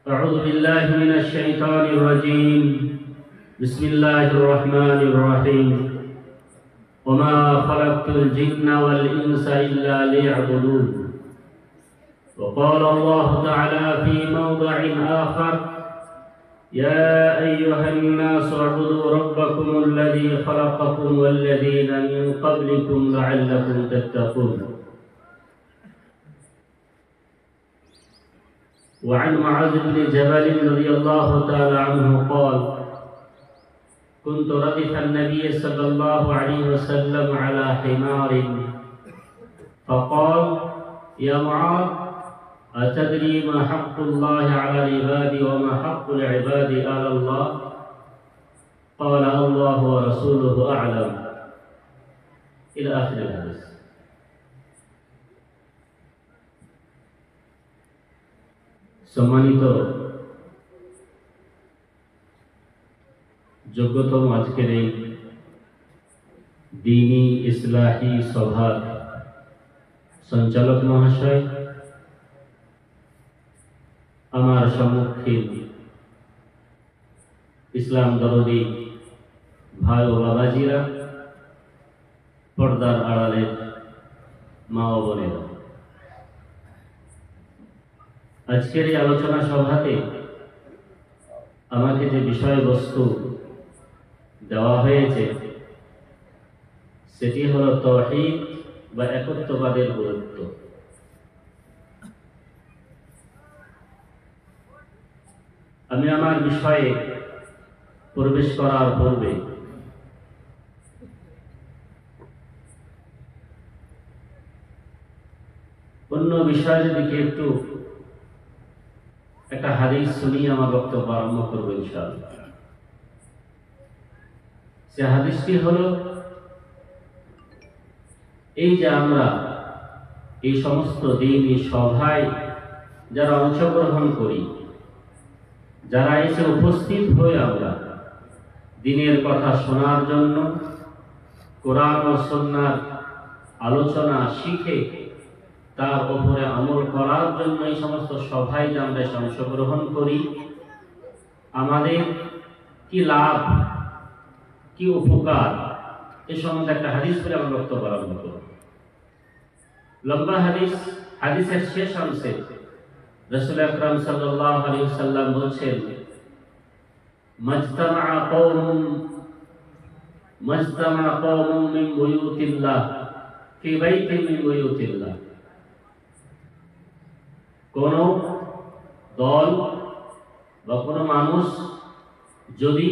أعوذ بالله من الشيطان الرجيم. بسم الله الرحمن الرحيم. وما خلقت الجن والإنس إلا ليعبدون. وقال الله تعالى في موضع آخر: يا أيها الناس اعبدوا ربكم الذي خلقكم والذين من قبلكم لعلكم تتقون. وعن معاذ بن جبل رضي الله تعالى عنه قال: كنت ردف النبي صلى الله عليه وسلم على حمار فقال: يا معاذ، أتدري ما حق الله على العباد وما حق العباد على الله؟ قال: الله ورسوله أعلم. إلى آخر الحديث. সম্মানিত যোগ্যতম আজকের এই দ্বীনি ইসলাহি সভার সঞ্চালক মহাশয়, আমার সম্মুখীন ইসলাম দরদি ভাই ও বাবাজিরা, পর্দার আড়ালের মা ও বোনেরা, আজকের এই আলোচনা সভাতে আমাকে যে বিষয়বস্তু দেওয়া হয়েছে সেটি হল তাওহীদ বা একত্ববাদের গুরুত্ব। আমি আমার বিষয়ে প্রবেশ করার পূর্বে অন্য বিষয়ের দিকে একটু একটা হাদিস শুনিয়ে আমার বক্তব্য আরম্ভ করব ইনশাআল্লাহ। সে হাদিসটি হলো, এই যে আমরা এই সমস্ত দ্বীনি সভায় যারা অংশগ্রহণ করি, যারা এসে উপস্থিত হয়ে আমরা দ্বীনের কথা শোনার জন্য, কোরআন ও সুন্নাহর আলোচনা শিখে তার উপরে আমল করার জন্য এই সমস্ত সভায় যে আমরা অংশগ্রহণ করি, আমাদের কি লাভ, কি উপকার, এ সম্বন্ধে একটা হাদিস বলে আমরা বক্তব্য আরম্ভ করব। লম্বা হাদিস। হাদিসের শেষ অংশে রাসূল আকরাম সাল্লাল্লাহু আলাইহি ওয়াসাল্লাম বলছেন: মাজতামা কওমুন মিন বুয়ুতিল্লাহ ফি বাইতিন মিন বুয়ুতিল্লাহ। কোন দল বা কোন মানুষ যদি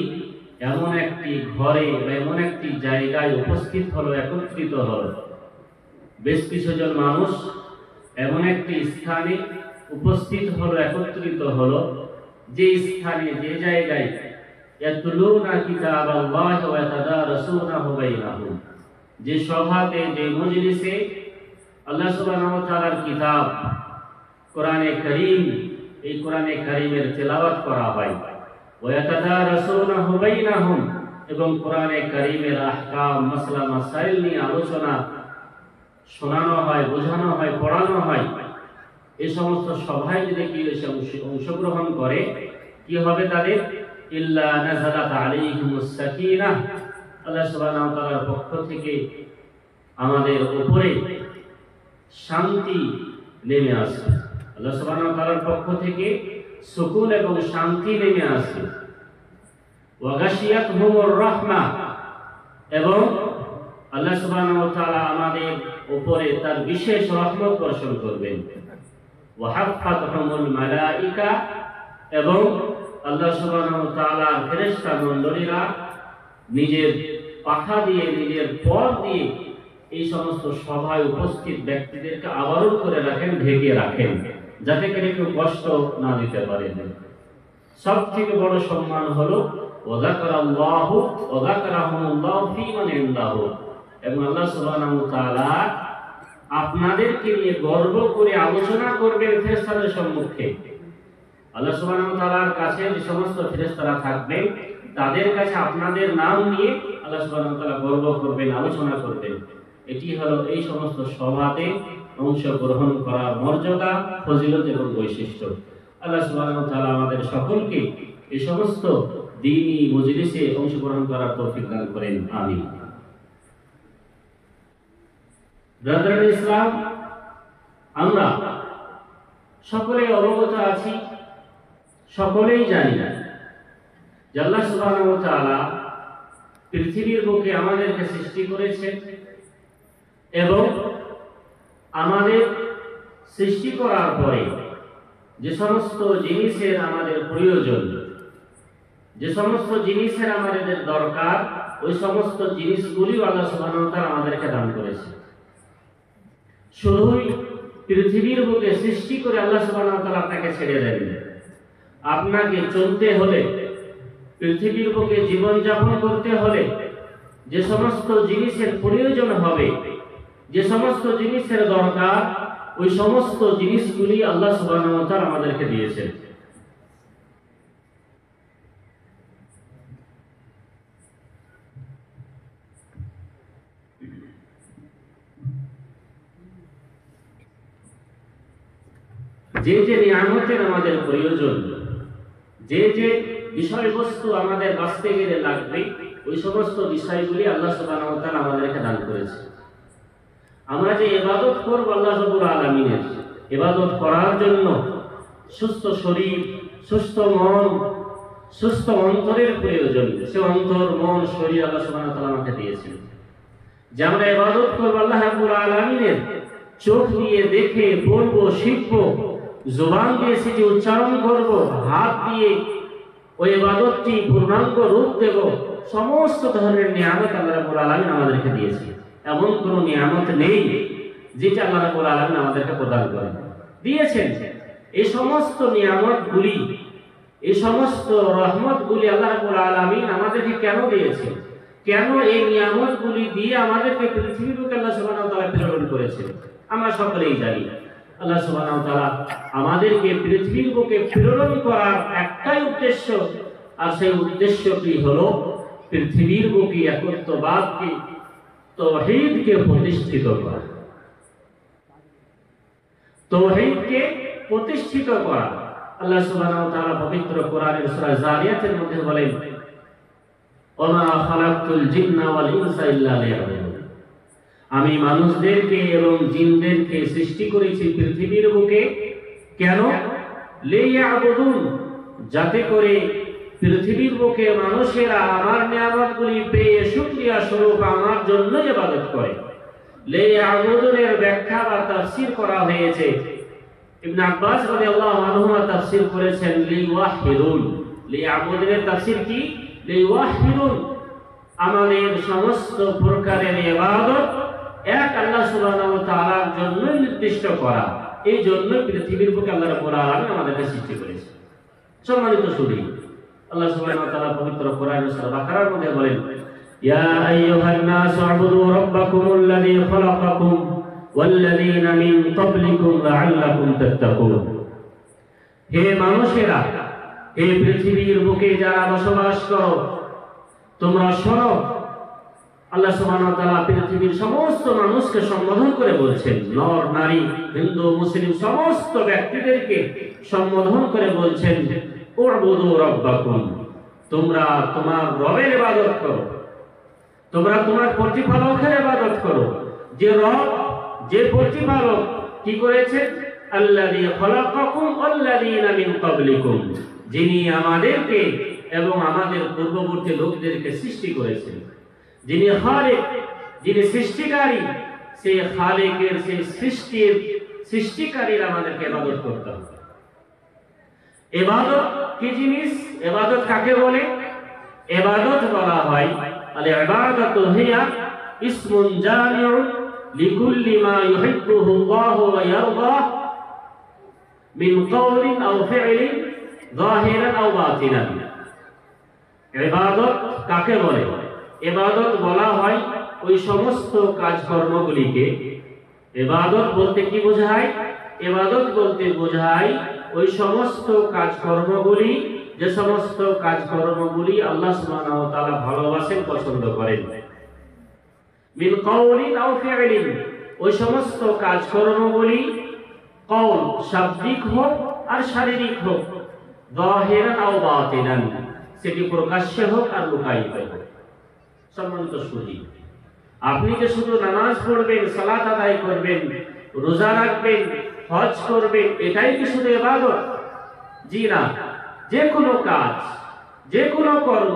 এমন একটি ঘরে বা এমন একটি জায়গায় উপস্থিত হলো, একত্রিত হলো, বেশ কিছুজন মানুষ এমন একটি স্থানে উপস্থিত হলো, একত্রিত হলো, যে স্থানে, যে জায়গায় ইয়াতলুনা কিতাবাল্লাহি ওয়া ইয়াতাদারাসুনাহু বাইনাহুম, যে সভাতে, যে মজলিসে আল্লাহ সুবহানাহু ওয়া তাআলার কিতাব কোরআনে কারীম, এই কোরআনে কারীমের তেলাওয়াত করা হয়, ওয়া ইয়াতাদারাসুনাহু বাইনাহুম, এবং কোরআনে কারীমের আহকাম, মাসলা মাসাইল নিয়ে আলোচনা শোনানো হয়, বোঝানো হয়, পড়ানো হয়। এই সমস্ত সভায় যদি কেউ অংশগ্রহণ করে, কি হবে তাদের? ইল্লা নাযালাত আলাইহিমুস সাকিনাহ, আল্লাহ সুবহানাহু ওয়া তাআলার পক্ষ থেকে আমাদের উপরে শান্তি নেমে আসবে। আল্লাহ সুবহানাহু ওয়া তাআলার পক্ষ থেকে সুকুন এবং শান্তি নেমে আসবে। ওয়া গাশিয়াতহুমুর রাহমাহ, এবং আল্লাহ সুবহানাহু ওয়া তাআলা আমাদের উপরে তার বিশেষ রহমত বর্ষণ করবেন। ওয়া হাফফাতহুমুল মালায়েকা, এবং আল্লাহ সুবহানাহু ওয়া তাআলার ফেরেশতা মণ্ডলীরা নিজের পাখা দিয়ে, নিজের পর দিয়ে এই সমস্ত সভায় উপস্থিত ব্যক্তিদেরকে আবরণ করে রাখেন, ঢেকে রাখেন, যাতে করে কেউ কষ্ট না দিতে পারে। সব থেকে বড় সম্মান হলো ওয়া যাকারাল্লাহু ওয়া যাকারাহুমুল্লাহু ফী মান ইনদাহু, এবং আল্লাহ সুবহানাহু ওয়া তাআলা আপনাদেরকে নিয়ে গর্ব করে আলোচনা করবেন ফেরেশতাদের সম্মুখে। আল্লাহ সুবহানাহু ওয়া তাআলার কাছে যে সমস্ত ফেরেশতারা থাকবেন, তাদের কাছে আপনাদের নাম নিয়ে আল্লাহ সুবহানাহু ওয়া তাআলা গর্ব করবেন, আলোচনা করবেন। এটি হলো এই সমস্ত সভাতে অংশগ্রহণ করার মর্যাদা, ফজিলত এবং বৈশিষ্ট্য। আল্লাহ সুবহানাহু ওয়া তাআলা আমাদের সকলকে এই সমস্ত দ্বীনি মজলিসে অংশগ্রহণ করার তৌফিক দান করেন, আমিন। ব্রাদার ইসলাম, আমরা সকলে অবগত আছি, সকলেই জানি যে আল্লাহ সুবহানাহু ওয়া তাআলা পৃথিবীর বুকে আমাদেরকে সৃষ্টি করেছেন এবং আমাদের সৃষ্টি করার পরে যে সমস্ত জিনিসের আমাদের প্রয়োজন, যে সমস্ত জিনিসের আমাদের দরকার, ওই সমস্ত জিনিসগুলি আল্লাহ সুবহানাহু ওয়া তাআলা আমাদেরকে দান করেছে। শুধুই পৃথিবীর বুকে সৃষ্টি করে আল্লাহ সুবহানাহু ওয়া তাআলা আপনাকে ছেড়ে দেন। আপনাকে চলতে হলে, পৃথিবীর বুকে জীবন যাপন করতে হলে যে সমস্ত জিনিসের প্রয়োজন হবে, যে সমস্ত জিনিসের দরকার, ওই সমস্ত জিনিসগুলি আল্লাহ সুবহানাহু ওয়া তাআলা আমাদেরকে দিয়েছেন। যে যে নিয়ামতের আমাদের প্রয়োজন, যে যে বিষয়বস্তু আমাদের বাঁচতে গেলে লাগবে, ওই সমস্ত বিষয়গুলি আল্লাহ সুবহানাহু ওয়া তাআলা আমাদেরকে দান করেছে। আমরা যে ইবাদত করব আল্লাহ রাব্বুল আলামিনের, ইবাদত করার জন্য সুস্থ শরীর, সুস্থ মন, সুস্থ অন্তরের প্রয়োজন। সে অন্তর, মন, শরীর আল্লাহ সুবহানাহু ওয়া তাআলা আমাকে দিয়েছেন। যে আমরা ইবাদত করব আল্লাহ রাব্বুল আলামিনের, চোখ দিয়ে দেখে বলবো, শিখবো, জবান দিয়ে সেটি উচ্চারণ করব, হাত দিয়ে ওই ইবাদতটি পূর্ণাঙ্গ রূপ দেব, সমস্ত ধরনের নিয়ামত আল্লাহ রাব্বুল আলামিন আমাদেরকে দিয়েছে। এমন কোন নিয়ামত নেই যেটা আল্লাহ রাব্বুল আলামিন আমাদেরকে প্রদান করেন, দিয়েছেন। এই সমস্ত নিয়ামতগুলি, এই সমস্ত রহমতগুলি আল্লাহ রাব্বুল আলামিন আমাদেরকে কেন দিয়েছেন, কেন এই নিয়ামতগুলি দিয়ে আমাদেরকে পৃথিবীতে আল্লাহ সুবহানাহু ওয়া তাআলা প্রেরণ করেছেন, আমরা সকলেই জানি। আল্লাহ সুবহানাহু ওয়া তাআলা আমাদেরকে পৃথিবীর বুকে প্রেরণ করার একটাই উদ্দেশ্য, আর সেই উদ্দেশ্যটি হলো পৃথিবীর বুকে একত্ববাদকে, তাওহীদকে প্রতিষ্ঠিত করা, তাওহীদকে প্রতিষ্ঠিত করা। আল্লাহ সুবহানাহু ওয়া তাআলা পবিত্র কোরআনের সূরা জারিয়াতের মধ্যে বলেন, ওমা খালাকতুল জিন্না ওয়াল ইনসা ইল্লা লিয়াবুদুন, আমি মানুষদেরকে এবং জিনদেরকে সৃষ্টি করেছি পৃথিবীর বুকে কেন? লিয়াবুদুন, যাতে করে পৃথিবীর বুকে মানুষেরা আমার নিয়ামতগুলি পেয়ে শুকরিয়া স্বরূপ আমার জন্য ইবাদত করে। লিয়াবুদুনের ব্যাখ্যা বা তাফসীর করা হয়েছে, ইবনে আব্বাস রাদিয়াল্লাহু আনহুমা তাফসীর করেছেন লিওয়াহিদুন। লিয়াবুদুনের তাফসীর কি? লিওয়াহিদুন, আমাদের সমস্ত প্রকারের ইবাদত এক আল্লাহ সুবহানাহু ওয়া তাআলার জন্য নির্দিষ্ট করা। এই জন্য পৃথিবীর বুকে আল্লাহ রাব্বুল আলামিন আমাদেরকে সৃষ্টি করেছেন। সম্মানিত সুধী, আল্লাহ সুবহানাহু ওয়া তাআলা পবিত্র কোরআনের সূরা বাকারার মধ্যে বলেন, ইয়া আইয়ুহান নাসু উবুদু রাব্বাকুমুল্লাযী খালাকাকুম ওয়াল্লাযীনা মিন ক্বাবলিকুম লাআল্লাকুম তাত্তাকুন। হে মানুষেরা, হে পৃথিবীর বুকে যারা বসবাস করো, তোমরা শোনো। আল্লাহ সুবহানাহু ওয়া তাআলা পৃথিবীর সমস্ত মানুষকে সম্বোধন করে বলছেন, নর নারী, হিন্দু মুসলিম সমস্ত ব্যক্তিদেরকে সম্বোধন করে বলছেন, উবুদু রাব্বাকুম, তোমরা তোমার রবের ইবাদত করো, তোমরা তোমার প্রতিপালকের ইবাদত করো। যে রব, যে প্রতিপালক কি করেছেন? আল্লাযী খালাকাকুম ওয়াল্লাযীনা মিন ক্বাবলিকুম, যিনি আমাদেরকে এবং আমাদের পূর্ববর্তী লোকদেরকে সৃষ্টি করেছেন। যিনি খালিক, যিনি সৃষ্টিকারী, সেই খালিকের, সেই সৃষ্টির সৃষ্টিকারীর আমাদেরকে ইবাদত করতে হবে। ইবাদত কি জিনিস? ইবাদত কাকে বলে? ইবাদত বলা হয় আল ইবাদাতু হিয়া ইসমুন জামিউন লিকুল্লি মা ইউহিব্বুহু আল্লাহু ওয়া ইয়ারদাহ মিন কাওলিন আও ফি'লিন যাহিরান আও বাতিনান। ইবাদত কাকে বলে? ইবাদত বলা হয় ওই সমস্ত কাজকর্মগুলিকে। ইবাদত বলতে কি বোঝায়? ইবাদত বলতে বোঝায় ওই সমস্ত কাজকর্মগুলি, যে সমস্ত কাজকর্মগুলি আল্লাহ সুবহানাহু ওয়া তাআলা ভালোবাসেন, পছন্দ করেন। মিন কাওলিন আও ফি'লিন, ওই সমস্ত কাজকর্মগুলি কওল শাব্দিক হোক আর শারীরিক হোক, যাহিরান আও বাতিনান, সেটি প্রকাশ্যে হোক আর লুকায়িত হোক। সম্মানিত সুধী, আপনি যে শুধু নামাজ পড়বেন, সালাত আদায় করবেন, রোজা রাখবেন, হজ করবেন, এটাই কি শুধু ইবাদত? জি না। যে কোনো কাজ, যে কোনো কর্ম,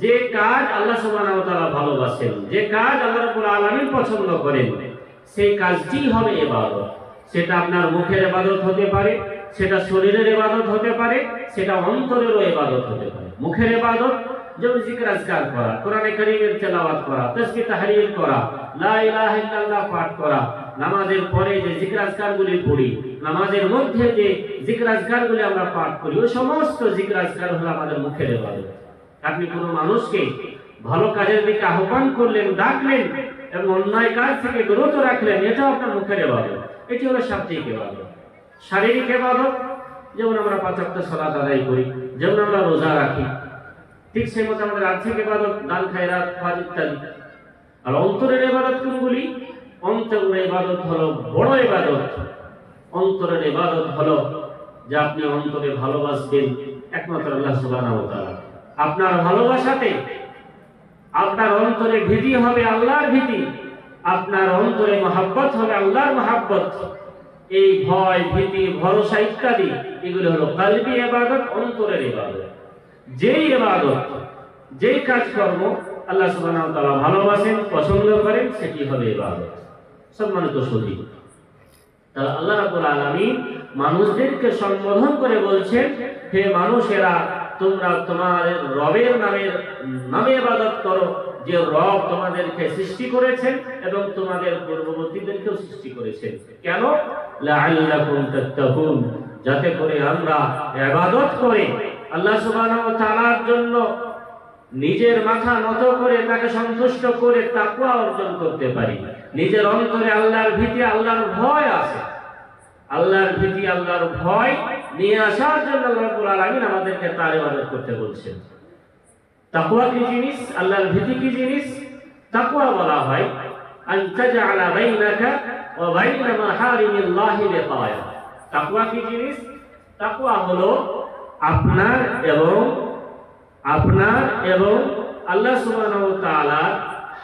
যে কাজ আল্লাহ সুবহানাহু ওয়া তাআলা ভালোবাসেন, যে কাজ আল্লাহ রাব্বুল আলামিন পছন্দ করেন, সেই কাজটি হবে ইবাদত। সেটা আপনার মুখের ইবাদত হতে পারে, সেটা শরীরের ইবাদত হতে পারে, সেটা অন্তরেরও ইবাদত হতে পারে। মুখের ইবাদত যেমন জিকির আজকার করা, কোরআনে কারীমের তেলাওয়াত করা, তাসবিহ তাহলিল করা, লা ইলাহা ইল্লাল্লাহ পাঠ করা, নামাজের পরে যে জিকির আজকারগুলি পড়ি, নামাজের মধ্যে যে জিকির আজকারগুলি আমরা পাঠ করি, ওই সমস্ত জিকির আজকার হলো আমাদের মুখের ইবাদত। আপনি কোনো মানুষকে ভালো কাজের দিকে আহ্বান করলেন, ডাকলেন এবং অন্যায় কাজ থেকে বিরত রাখলেন, এটাও আপনার মুখের ইবাদত। এটি হলো শাব্দিক ইবাদত। শারীরিক ইবাদত যেমন আমরা ৫ ওয়াক্ত সালাত আদায় করি, যেমন আমরা রোজা রাখি, ঠিক সেই মতো আমাদের আর্থিক ইবাদত, দান খায়রাত, হজ ইত্যাদি। আর অন্তরের ইবাদত কোনগুলি? অন্তরের ইবাদত হলো বড় ইবাদত। অন্তরের ইবাদত হলো যে আপনি অন্তরে ভালোবাসবেন একমাত্র আল্লাহ সুবহানাহু ওয়া তাআলা। আপনার ভালোবাসাতে আপনার অন্তরে ভীতি হবে আল্লাহর ভীতি, আপনার অন্তরে মহব্বত হবে আল্লাহর মহব্বত। এই ভয়, ভীতি, ভরসা ইত্যাদি এগুলো হলো কলবি ইবাদত, অন্তরের ইবাদত। যেই ইবাদত, যেই কাজকর্ম আল্লাহ সুবহানাহু ওয়া তাআলা ভালোবাসেন, পছন্দ করেন, সেটি হবে ইবাদত। সম্মানিত সুধী, তাহলে আল্লাহ রাব্বুল আলামিন মানুষদেরকে সম্বোধন করে বলছেন, হে মানুষেরা, তোমরা তোমাদের রবের নামে ইবাদত করো, যে রব তোমাদেরকে সৃষ্টি করেছেন এবং তোমাদের পূর্ববর্তীদেরকেও সৃষ্টি করেছেন। কেন? লাআল্লাকুম তাত্তাকুন, যাতে করে আমরা ইবাদত করে আল্লাহ সুবহানাহু ওয়া তাআলার জন্য নিজের মাথা নত করে তাকে সন্তুষ্ট করে তাকওয়া অর্জন করতে পারি। নিজের অন্তরে আল্লাহর ভীতি, আল্লাহর ভয় আছে। আল্লাহর ভীতি, আল্লাহর ভয় নিয়ে আসার জন্য আল্লাহ রাব্বুল আলামিন আমাদেরকে তার ইবাদত করতে বলছেন। তাকওয়া কি জিনিস? আল্লাহর ভীতি কি জিনিস? তাকওয়া বলা হয় আন তাজআলা বাইনাকা ওয়া বাইনা মাহারিমিল্লাহি বিকায়া। তাকওয়া কি জিনিস? তাকওয়া হলো আপনার এবং আল্লাহ সুবহানাহু ওয়া তাআলা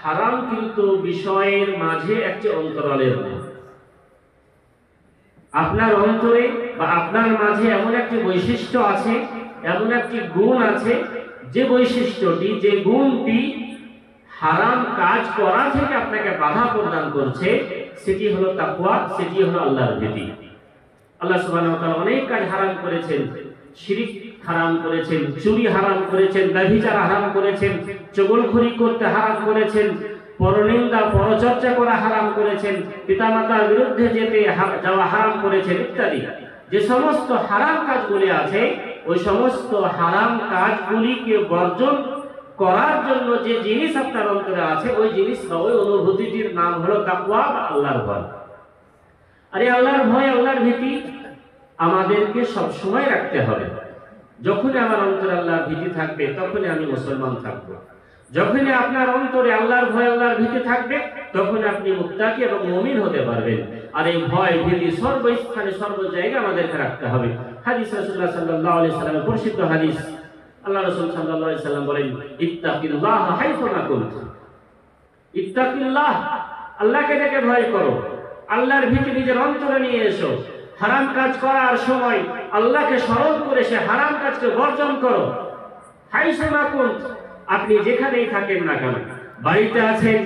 হারামকৃত বিষয়ের মাঝে একটি অন্তরালের নাম। আপনার অন্তরে বা আপনার মাঝে এমন একটি বৈশিষ্ট্য আছে, এমন একটি গুণ আছে, যে বৈশিষ্ট্যটি, যে গুণটি হারাম কাজ করা থেকে আপনাকে বাধা প্রদান করছে, সেটি হলো তাকওয়া, সেটি হলো আল্লাহর ভীতি। আল্লাহ সুবহানাহু ওয়া তাআলা অনেক কাজ হারাম করেছেন। শিরক হারাম করেছেন, চুরি হারাম করেছেন, ব্যভিচার হারাম করেছেন, চগলখড়ি করতে হারাম করেছেন, পরনিন্দা, পরচর্চা করা হারাম করেছেন, পিতামাতার বিরুদ্ধে যেতে যাওয়া হারাম করেছেন ইত্যাদি। যে সমস্ত হারাম কাজগুলি আছে, ওই সমস্ত হারাম কাজগুলিকে বর্জন করার জন্য যে জিনিস আপনার অন্তরে আছে, ওই জিনিস বা ওই অনুভূতিটির নাম হলো তাকওয়া বা আল্লাহর ভয়। আর এই আল্লাহর ভয়, আল্লাহর ভীতি আমাদেরকে সব সময় রাখতে হবে। যখনই আমার অন্তরে আল্লাহর ভীতি থাকবে, তখনই আমি মুসলমান থাকব। যখনই আপনার অন্তরে আল্লাহর ভয়, আল্লাহর ভীতি থাকবে, তখন আপনি মুত্তাকি এবং মুমিন হতে পারবেন। আর এই ভয়, ভীতি সর্বস্থানে, সর্ব জায়গায় আমাদেরকে রাখতে হবে। হাদিস রাসূলুল্লাহ সাল্লাল্লাহু আলাইহি সাল্লামের প্রসিদ্ধ হাদিস, আল্লাহ রাসূল সাল্লাল্লাহু আলাইহি সাল্লাম বলেন, ইত্তাকিল্লাহ হাইসুমা কুনতুম। ইত্তাকিল্লাহ, আল্লাহকে ডেকে ভয় করো, আল্লাহর ভীতি নিজের অন্তরে নিয়ে এসো। হারাম কাজ করার সময় আল্লাহকে স্মরণ করে সে হারাম কাজকে বর্জন করো। হাইসুমা কুনতুম, আপনি যেখানেই থাকেন না কেন, বাড়িতে আছেন,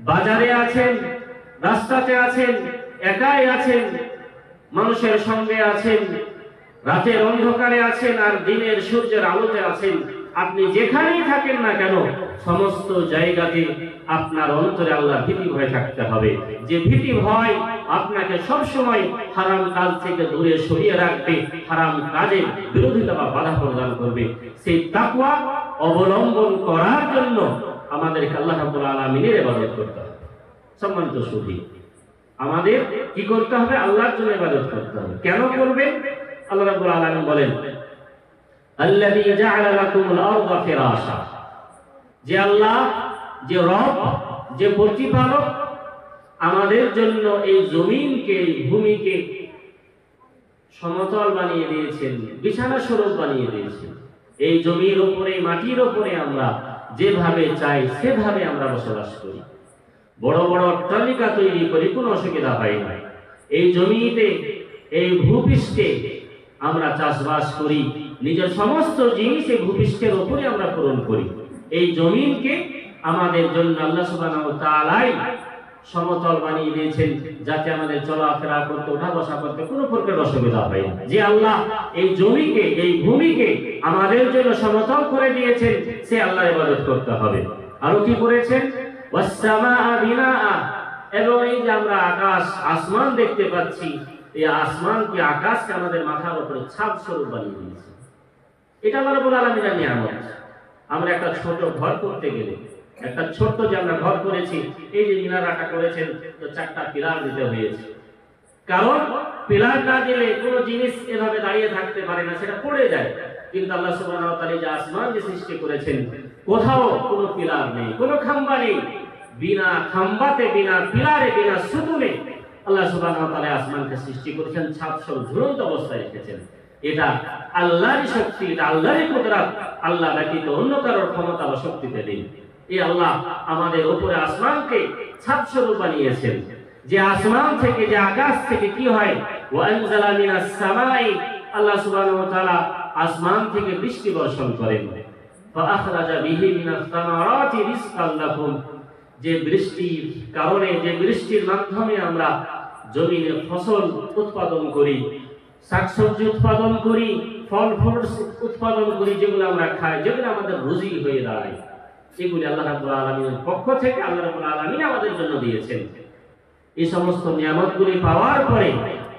বাজারে আছেন, রাস্তাতে আছেন, একাই আছেন, মানুষের সঙ্গে আছেন, রাতের অন্ধকারে আছেন, আর দিনের সূর্যের আলোতে আছেন, আপনি যেখানেই থাকেন না কেন, সমস্ত জায়গাতে আপনার অন্তরে আল্লাহর ভীতি ভয় থাকতে হবে। যে ভীতি ভয় আপনাকে সব সময় হারাম কাজ থেকে দূরে সরিয়ে রাখবে, হারাম কাজে বিরোধিতা বা বাধা প্রদান করবে। সেই তাকওয়া অবলম্বন করার জন্য আমাদেরকে আল্লাহ রাব্বুল আলামিনের ইবাদত করতে হবে। সম্মানিত সুধী, আমাদের কি করতে হবে? আল্লাহর জন্য ইবাদত করতে হবে। কেন করবেন? আল্লাহ রাব্বুল আলামিন বলেন, আল্লাযী জাআলা লাকুমুল আরদা ফিরাশা, যে আল্লাহ, যে রব, যে প্রতিপালক আমাদের জন্য এই জমিনকে, ভূমিকে সমতল বানিয়ে দিয়েছেন, বিছানা স্বরূপ বানিয়ে দিয়েছেন। এই জমির উপরে, মাটির উপরে আমরা যেভাবে চাই সেভাবে আমরা বসবাস করি। বড় বড় অট্টালিকা তৈরি করি, কোনো অসুবিধা হয় না। এই জমিতে, এই ভূপৃষ্ঠে আমরা চাষবাস করি, নিজের সমস্ত জিনিস এই ভূপৃষ্ঠের উপরে আমরা পূরণ করি। এই জমিনকে আমাদের জন্য আল্লাহ সুবহানাহু ওয়া তাআলা সমতল বানিয়ে দিয়েছেন, যাতে আমাদের চলাফেরা করতে, ওঠা বসা করতে কোনো প্রকার অসুবিধা হয় না। যে আল্লাহ এই জমিকে, এই ভূমিকে আমাদের জন্য সমতল করে দিয়েছেন, সে আল্লাহর ইবাদত করতে হবে। আরো কি করেছেন? ওয়াস-সামাআ বিনাআ, এবং এই যে আমরা আকাশ, আসমান দেখতে পাচ্ছি, এই আসমানকে, আকাশকে আমাদের মাথার উপরে ছাদ স্বরূপ বানিয়ে দিয়েছে। এটা আল্লাহ রাব্বুল আলামিনের নিয়ামত। আমরা একটা ছোট ঘর করতে গেলে, একটা ছোট্ট যে আমরা ঘর করেছি, এই যে মিনারাটা করেছেন, তো 4টা পিলার দিতে হয়েছে। কারণ পিলার না দিলে কোনো জিনিস এভাবে দাঁড়িয়ে থাকতে পারে না, সেটা পড়ে যায়। কিন্তু আল্লাহ সুবহানাহু ওয়া তাআলা যে আসমান যে সৃষ্টি করেছেন, কোথাও কোনো পিলার নেই, কোনো খাম্বা নেই। বিনা খাম্বাতে, বিনা পিলারে, বিনা সুতুনে আল্লাহ সুবহানাহু ওয়া তাআলা আসমানকে সৃষ্টি করেছেন, ছাদ স্বরূপ ঝুলন্ত অবস্থায় রেখেছেন। এটা আল্লাহরই শক্তি, এটা আল্লাহরই কুদরত। আল্লাহ ব্যতীত অন্য কারোর ক্ষমতা বা শক্তিতে নেই। এই আল্লাহ আমাদের উপরে আসমানকে ছাদ স্বরূপ বানিয়েছেন। যে আসমান থেকে, যে আকাশ থেকে কি হয়? ওয়া আনজালা মিনাস সামাই, আল্লাহ সুবহানাহু ওয়া তাআলা আসমান থেকে বৃষ্টি বর্ষণ করেন। ফা আখরাজা বিহি মিনাস সামারাতি রিজকান লাকুম, যে বৃষ্টির কারণে, যে বৃষ্টির মাধ্যমে আমরা জমিনে ফসল উৎপাদন করি, শাকসবজি উৎপাদন করি, ফল ফ্রুটস উৎপাদন করি, যেগুলো আমরা খাই, যেগুলো আমাদের রুজি হয়ে দাঁড়ায়, এগুলি আল্লাহ রাব্বুল আলামিনের পক্ষ থেকে আল্লাহ রাব্বুল আলামিন আমাদের জন্য দিয়েছেন। এই সমস্ত নিয়ামতগুলি পাওয়ার পরে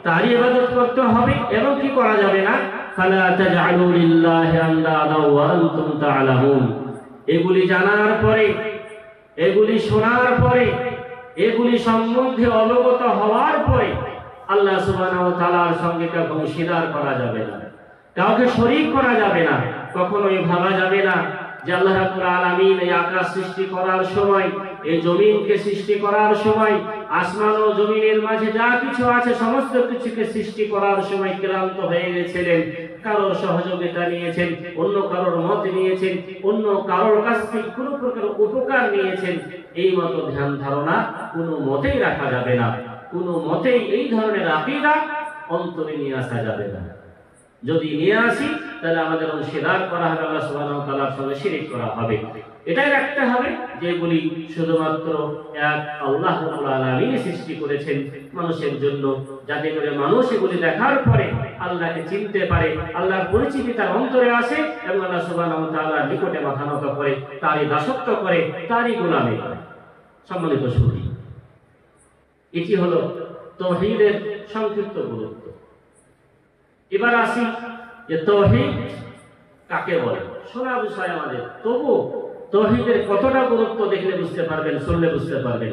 তারই ইবাদত করতে হবে, এবং কি করা যাবে না? ফালা তাজআলু লিল্লাহি আনদাদা ওয়া আনতুম তা'লামুন। এগুলি জানার পরে, এগুলি শোনার পরে, এগুলি সম্বন্ধে অবগত হওয়ার পরে আল্লাহ সুবহানাহু ওয়া তাআলার সঙ্গে কাউকে অংশীদার করা যাবে না, কাউকে শরীক করা যাবে না। কখনোই ভাবা যাবে না যে আল্লাহ রাব্বুল আলামিন এই আকাশ সৃষ্টি করার সময়, এই জমিনকে সৃষ্টি করার সময়, আসমান ও জমিনের মাঝে যা কিছু আছে সমস্ত কিছুকে সৃষ্টি করার সময় ক্লান্ত হয়ে গেছিলেন, কারোর সহযোগিতা নিয়েছেন, অন্য কারোর মত নিয়েছেন, অন্য কারোর কাছ থেকে কোনো প্রকার উপকার নিয়েছেন। এই মতো ধ্যান ধারণা কোনো মতেই রাখা যাবে না। কোনো মতেই এই ধরনের আকীদা অন্তরে নিয়ে আসা যাবে না। যদি নিয়ে আসি, তাহলে আমাদের অংশীদার করা হবে, আল্লাহ সুবহানাহু ওয়া তাআলার সঙ্গে শিরক করা হবে। এটাই রাখতে হবে যেগুলি শুধুমাত্র এক আল্লাহ রাব্বুল আলামিন সৃষ্টি করেছেন মানুষের জন্য, যাতে করে মানুষ এগুলি দেখার পরে আল্লাহকে চিনতে পারে, আল্লাহর পরিচিতি তার অন্তরে আসে, এবং আল্লাহ সুবহানাহু ওয়া তাআলার নিকটে মাথা নত করে, তারই দাসত্ব করে, তারই গোলামি করে। সম্মানিত সুধী, এটি হলো তাওহীদের সংক্ষিপ্ত গুরুত্ব। এবার আসি যে তাওহীদ কাকে বলে। শোনা বিষয় আমাদের, তবু তাওহীদের কতটা গুরুত্ব দেখলে বুঝতে পারবেন, শুনলে বুঝতে পারবেন।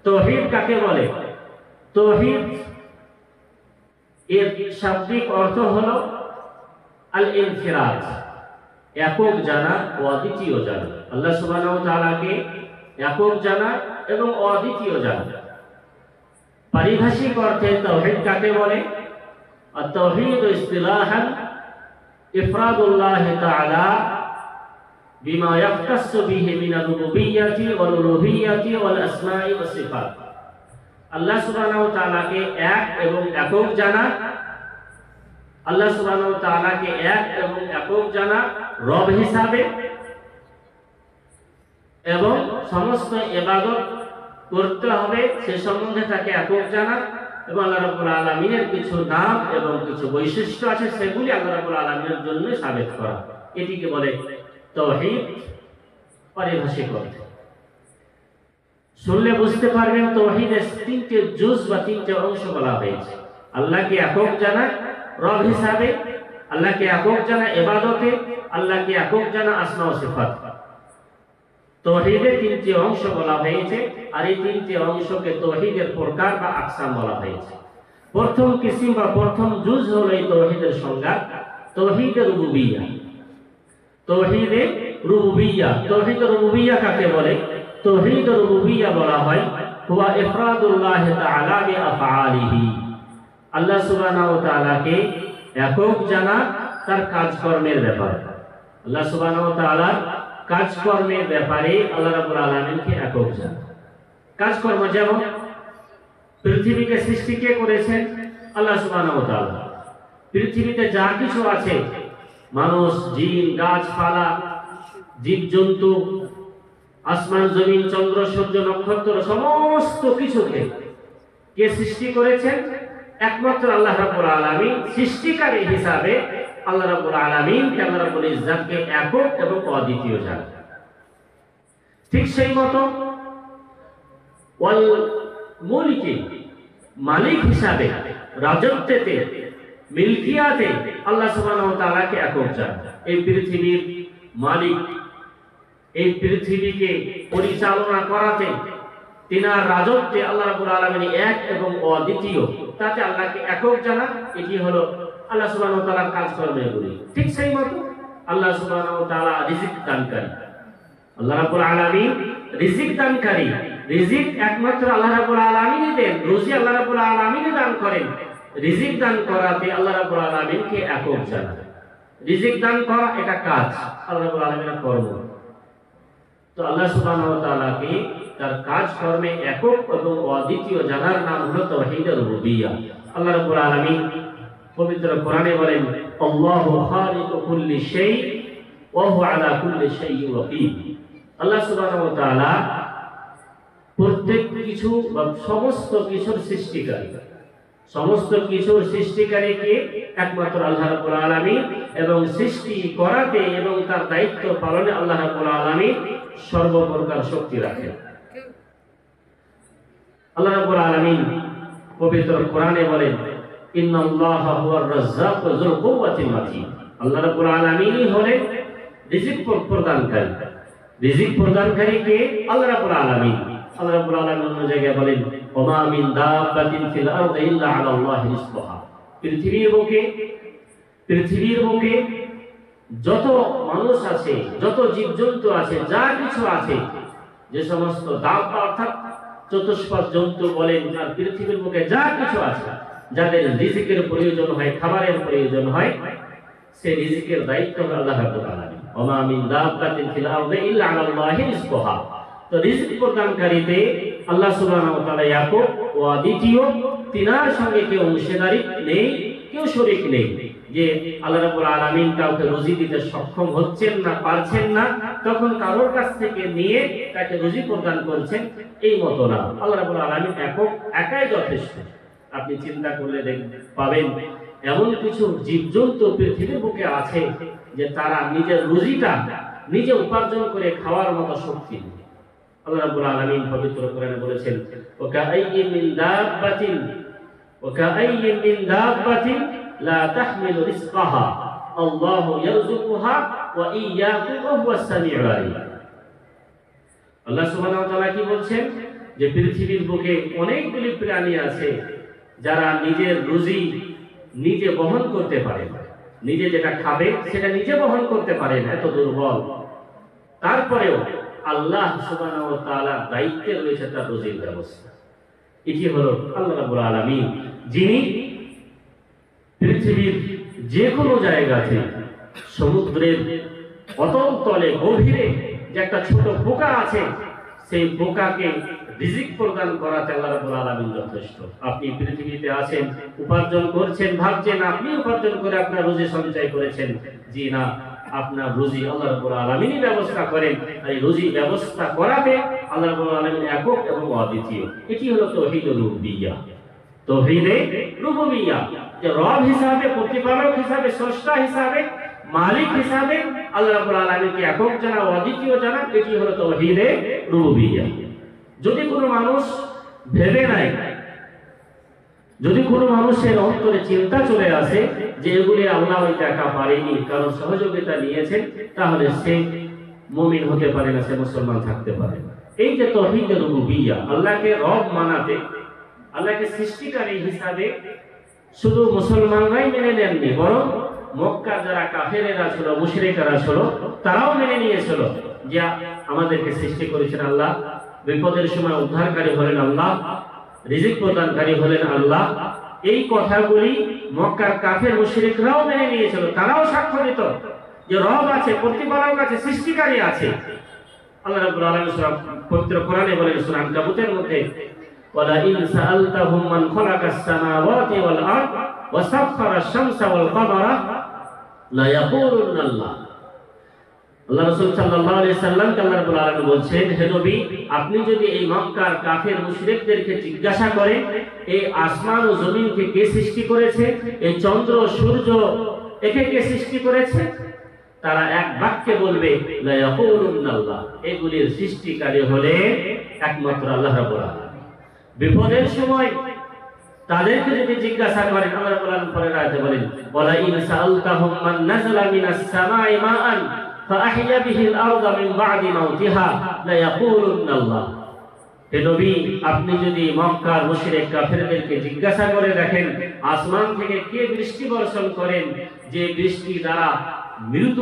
তাওহীদ কাকে বলে? তাওহীদ এর শাব্দিক অর্থ হলো আল ইনফিরাদ, একক জানা ও অদ্বিতীয় জানা। আল্লাহ সুবহানাহু ওয়া তাআলাকে একক জানা এবং অদ্বিতীয় জানা। পারিভাষিক অর্থে তাওহীদ কাকে বলে? التوحيد اصطلاحا إفراد الله تعالى بما يختص به من الربوبية والألوهية والأسماء والصفات। আল্লাহ সুবহানাহু ওয়া তাআলাকে এক এবং একক জানা, আল্লাহ সুবহানাহু ওয়া তাআলাকে এক এবং একক জানা রব হিসাবে, এবং সমস্ত ইবাদত করতে হবে সে সম্বন্ধে তাকে একক জানা, এবং আল্লাহ রাব্বুল আলামিনের কিছু নাম এবং কিছু বৈশিষ্ট্য আছে, সেগুলি আল্লাহ রাব্বুল আলামিনের জন্য সাবেত করা। এটিকে বলে তাওহীদ পারিভাষিক অর্থে। শুনলে বুঝতে পারবেন তাওহীদের 3টে জুজ বা 3টে অংশ বলা হয়েছে। আল্লাহকে একক জানা রব হিসাবে, আল্লাহকে একক জানা ইবাদতে, আল্লাহকে একক জানা আসমা ও সিফাত। তাওহীদের 3টি অংশ বলা হয়েছে, আর এই 3টি অংশকে তাওহীদের প্রকার বা আকসাম বলা হয়েছে। প্রথম কিসিম বা প্রথম জুজ হলো এই তাওহীদের সংজ্ঞা, তাওহীদে রুবুবিয়্যা। তাওহীদে রুবুবিয়্যা, তাওহীদে রুবুবিয়্যা কাকে বলে? তাওহীদে রুবুবিয়্যা বলা হয় হুয়া ইফরাদুল্লাহ তাআলা বিআফআলিহি, আল্লাহ সুবহানাহু ওয়া তাআলাকে একক জানা তার কাজকর্মের ব্যাপারে। আল্লাহ সুবহানাহু ওয়া তাআলার কাজকর্মের ব্যাপারে আল্লাহ রাব্বুল আলামিনকে একক জানা। কাজকর্ম যেমন পৃথিবীকে সৃষ্টি কে করেছেন? আল্লাহ সুবহানাহু ওয়া তাআলা। পৃথিবীতে যা কিছু আছে, মানুষ, জিন, গাছপালা, জীবজন্তু, আসমান, জমিন, চন্দ্র, সূর্য, নক্ষত্র, সমস্ত কিছুকে কে সৃষ্টি করেছেন? একমাত্র আল্লাহ রাব্বুল আলামিন। সৃষ্টিকারী হিসাবে আল্লাহ রাব্বুল আলামিন আল্লাহ রাব্বুল ইজ্জাতকে একক এবং অদ্বিতীয় জানেন। ঠিক সেই মতো ওয়াল মুলকি, মালিক হিসাবে, রাজত্বেতে, মিলকিয়াতে আল্লাহ সুবহানাহু ওয়া তাআলাকে একক জানেন। এই পৃথিবীর মালিক, এই পৃথিবীকে পরিচালনা করাতে, তিনার রাজত্বে আল্লাহ রাব্বুল আলামিন এক এবং অদ্বিতীয়, তাতে আল্লাহকে একক জানা। এটি হলো আল্লাহ সুবহানাহু ওয়া তাআলার কাজকর্মগুলি। ঠিক সেই মতো আল্লাহ সুবহানাহু ওয়া তাআলা রিজিক দানকারী। আল্লাহ রাব্বুল আলামিন রিজিক দানকারী। রিজিক একমাত্র আল্লাহ রাব্বুল আলামিনই দেন। রুজি আল্লাহ রাব্বুল আলামিনই দান করেন। রিজিক দান করাতে আল্লাহ রাব্বুল আলামিনকে একক জানা। রিজিক দান করা এটা কাজ, আল্লাহ রাব্বুল আলামিনের কর্ম। তো আল্লাহ সুবহানাহু ওয়া তাআলাকে তার কাজকর্মে একক এবং অদ্বিতীয় জানার নাম হলো তাওহীদুর রুবুবিয়্যাহ। আল্লাহ রাব্বুল আলামিন পবিত্র কোরআনে বলেন, আল্লাহু খালিকু কুল্লি শাই ওয়া হুয়া আলা কুল্লি শাইইন ওয়াকিল। আল্লাহ সুবহানাহু ওয়া তাআলা প্রত্যেক কিছু বা সমস্ত কিছুর সৃষ্টিকারী। সমস্ত কিছুর সৃষ্টিকারীকে একমাত্র আল্লাহ রাব্বুল আলামিন, এবং সৃষ্টি করাতে এবং তার দায়িত্ব পালনে আল্লাহ রাব্বুল আলামিন সর্বপ্রকার শক্তি রাখেন। আল্লাহ রাব্বুল আলামিন পবিত্র কোরআনে বলেন, ইন্নাল্লাহা হুয়ার রাজ্জাকু যুল কুওয়াতিল মাতিন। আল্লাহ রাব্বুল আলামিনই হলেন রিজিক প্রদানকারী। রিজিক প্রদানকারী কে? আল্লাহ রাব্বুল আলামিন। আল্লাহ রাব্বুল আলামিন অন্য জায়গায় বলেন, ওমা মিন দাব্বাতিন ফিল আরদি ইল্লা আলাল্লাহি রিজকুহা। পৃথিবীর বুকে যত মানুষ আছে, যত জীবজন্তু আছে, যা কিছু আছে, যে সমস্ত দাব্বা অর্থাৎ চতুষ্পদ জন্তু বলেন, আর পৃথিবীর বুকে যা কিছু আছে, যাদের রিজিকের প্রয়োজন হয়, খাবারের প্রয়োজন হয়, সেই রিজিকের দায়িত্ব আল্লাহ রাব্বুল আলামিন। ওমা মিন দাব্বাতিন ফিল আরদি ইল্লা আলাল্লাহি রিজকুহা। তো রিজিক প্রদানকারীতে আল্লাহ সুবহানাহু ওয়া তাআলা একক ও অদ্বিতীয়, তিনার সঙ্গে কেউ অংশীদারি নেই, কেউ শরীক নেই। যে আল্লাহ রাব্বুল আলামিন কাউকে রুজি দিতে সক্ষম হচ্ছেন না, পারছেন না, তখন কারোর কাছ থেকে নিয়ে তাকে রুজি প্রদান করছেন, এই মতো না। আল্লাহ রাব্বুল আলামিন একক, একাই যথেষ্ট। আপনি চিন্তা করলে পাবেন এমন কিছু জীবজন্তু পৃথিবীর বুকে আছে যে তারা নিজের রুজিটা নিজে উপার্জন করে খাওয়ার মতো শক্তি নেই। আল্লাহ রাব্বুল আলামিন পবিত্র কোরআনে বলেছেন, ওয়াকাআইয়িন মিন দাব্বাতিন লা তাহমিলু রিজকাহা আল্লাহু ইয়ারযুকুহা ওয়া ইয়্যাকুম ওয়া হুয়াস সামিউল আলিম। আল্লাহ সুবহানাহু ওয়া তাআলা কি বলছেন? যে পৃথিবীর বুকে অনেকগুলি প্রাণী আছে যারা নিজের রুজি নিজে বহন করতে পারে না। নিজে যেটা খাবে সেটা নিজে বহন করতে পারে না, এত দুর্বল। তারপরেও আল্লাহ সুবহানাহু ওয়া তাআলার দায়িত্বে রয়েছে তার রুজির ব্যবস্থা। এটি হলো আল্লাহ রাব্বুল আলামিন, যিনি পৃথিবীর যে কোনো জায়গাতে, সমুদ্রের অতল তলে গভীরে যে একটা ছোট পোকা আছে, সেই পোকাকে রিজিক প্রদান করাতে আল্লাহ রাব্বুল আলামিন যথেষ্ট। আপনি পৃথিবীতে আছেন, উপার্জন করছেন, ভাবছেন আপনি উপার্জন করে আপনার রুজি সঞ্চয় করেছেন। জি না, আপনার রুজি আল্লাহ রাব্বুল আলামিনই ব্যবস্থা করেন। এই রুজি ব্যবস্থা করাতে আল্লাহ রাব্বুল আলামিন একক এবং অদ্বিতীয়। এটি হলো তাওহীদুর রুবুবিয়্যাহ। তাওহীদে রুবুবিয়্যাহ, যে রব হিসাবে, প্রতিপালক হিসাবে, স্রষ্টা হিসাবে, মালিক হিসাবে আল্লাহ রাব্বুল আলামিনকে একক জানা, অদ্বিতীয় জানা, এটি হলো তাওহীদে রুবুবিয়্যাহ। যদি কোনো মানুষ ভেবে নেয়, যদি কোনো মানুষের অন্তরে চিন্তা চলে আসে যে এগুলি আল্লাহ ওই একা পারেনি, কারণ সহযোগিতা নিয়েছেন, তাহলে সে মুমিন হতে পারে না, সে মুসলমান থাকতে পারে না। এই যে তাওহীদুর রুবুবিয়্যাহ, আল্লাহকে রব মানাতে, আল্লাহকে সৃষ্টিকারী হিসাবে শুধু মুসলমানরাই মেনে নেননি, বরং মক্কার যারা কাফেরেরা ছিল, মুশরিকরা ছিল, তারাও মেনে নিয়েছিল যে আমাদেরকে সৃষ্টি করেছেন আল্লাহ, বিপদের সময় উদ্ধারকারী হলেন আল্লাহ, রিজিক প্রদানকারী হলেন আল্লাহ। এই কথাগুলি মক্কার কাফের মুশরিকরাও মেনে নিয়েছিল, তারাও সাক্ষ্য দিত যে রব আছে, প্রতিপালক আছে, সৃষ্টিকারী আছে। আল্লাহ রাব্বুল আলামিন সূরা পবিত্র কোরআনে বলেন সূরা আনকাবুতের মধ্যে, ওয়ালা ইন সাআলতাহুম মান খালাকাস সামাওয়াতি ওয়াল আরদ ওয়া সাখখারাশ শামসা ওয়াল কমারা লা ইয়াকুলুনা আল্লাহ। আল্লাহ রাসূল সাল্লাল্লাহু আলাইহি সাল্লাম আল্লাহ রাব্বুল আলামিন বলছেন, হে নবী, আপনি যদি এই মক্কার কাফের মুশরিকদেরকে জিজ্ঞাসা করেন এই আসমান ও জমিনকে কে সৃষ্টি করেছে, এই চন্দ্র সূর্য একে কে সৃষ্টি করেছে, তারা এক বাক্যে বলবে লা ইয়াকুলুনা আল্লাহ, এগুলির সৃষ্টিকারী হলে একমাত্র আল্লাহ রাব্বুল আলামিন। বিপদের সময় তাদেরকে যদি জিজ্ঞাসা করেন, আল্লাহ রাব্বুল আলামিন পরের আয়াতে বলেন, ওয়ালা ইন সাআলতাহুম মান নাযালা মিনাস সামাই মাআন ফাআহইয়া বিহিল আরদা মিন বা'দি মাউতিহা লা ইয়াকুলুনা আল্লাহ। হে নবী, আপনি যদি মক্কার মুশরিক কাফেরদেরকে জিজ্ঞাসা করে দেখেন আসমান থেকে কে বৃষ্টি বর্ষণ করেন, যে বৃষ্টি দ্বারা মৃত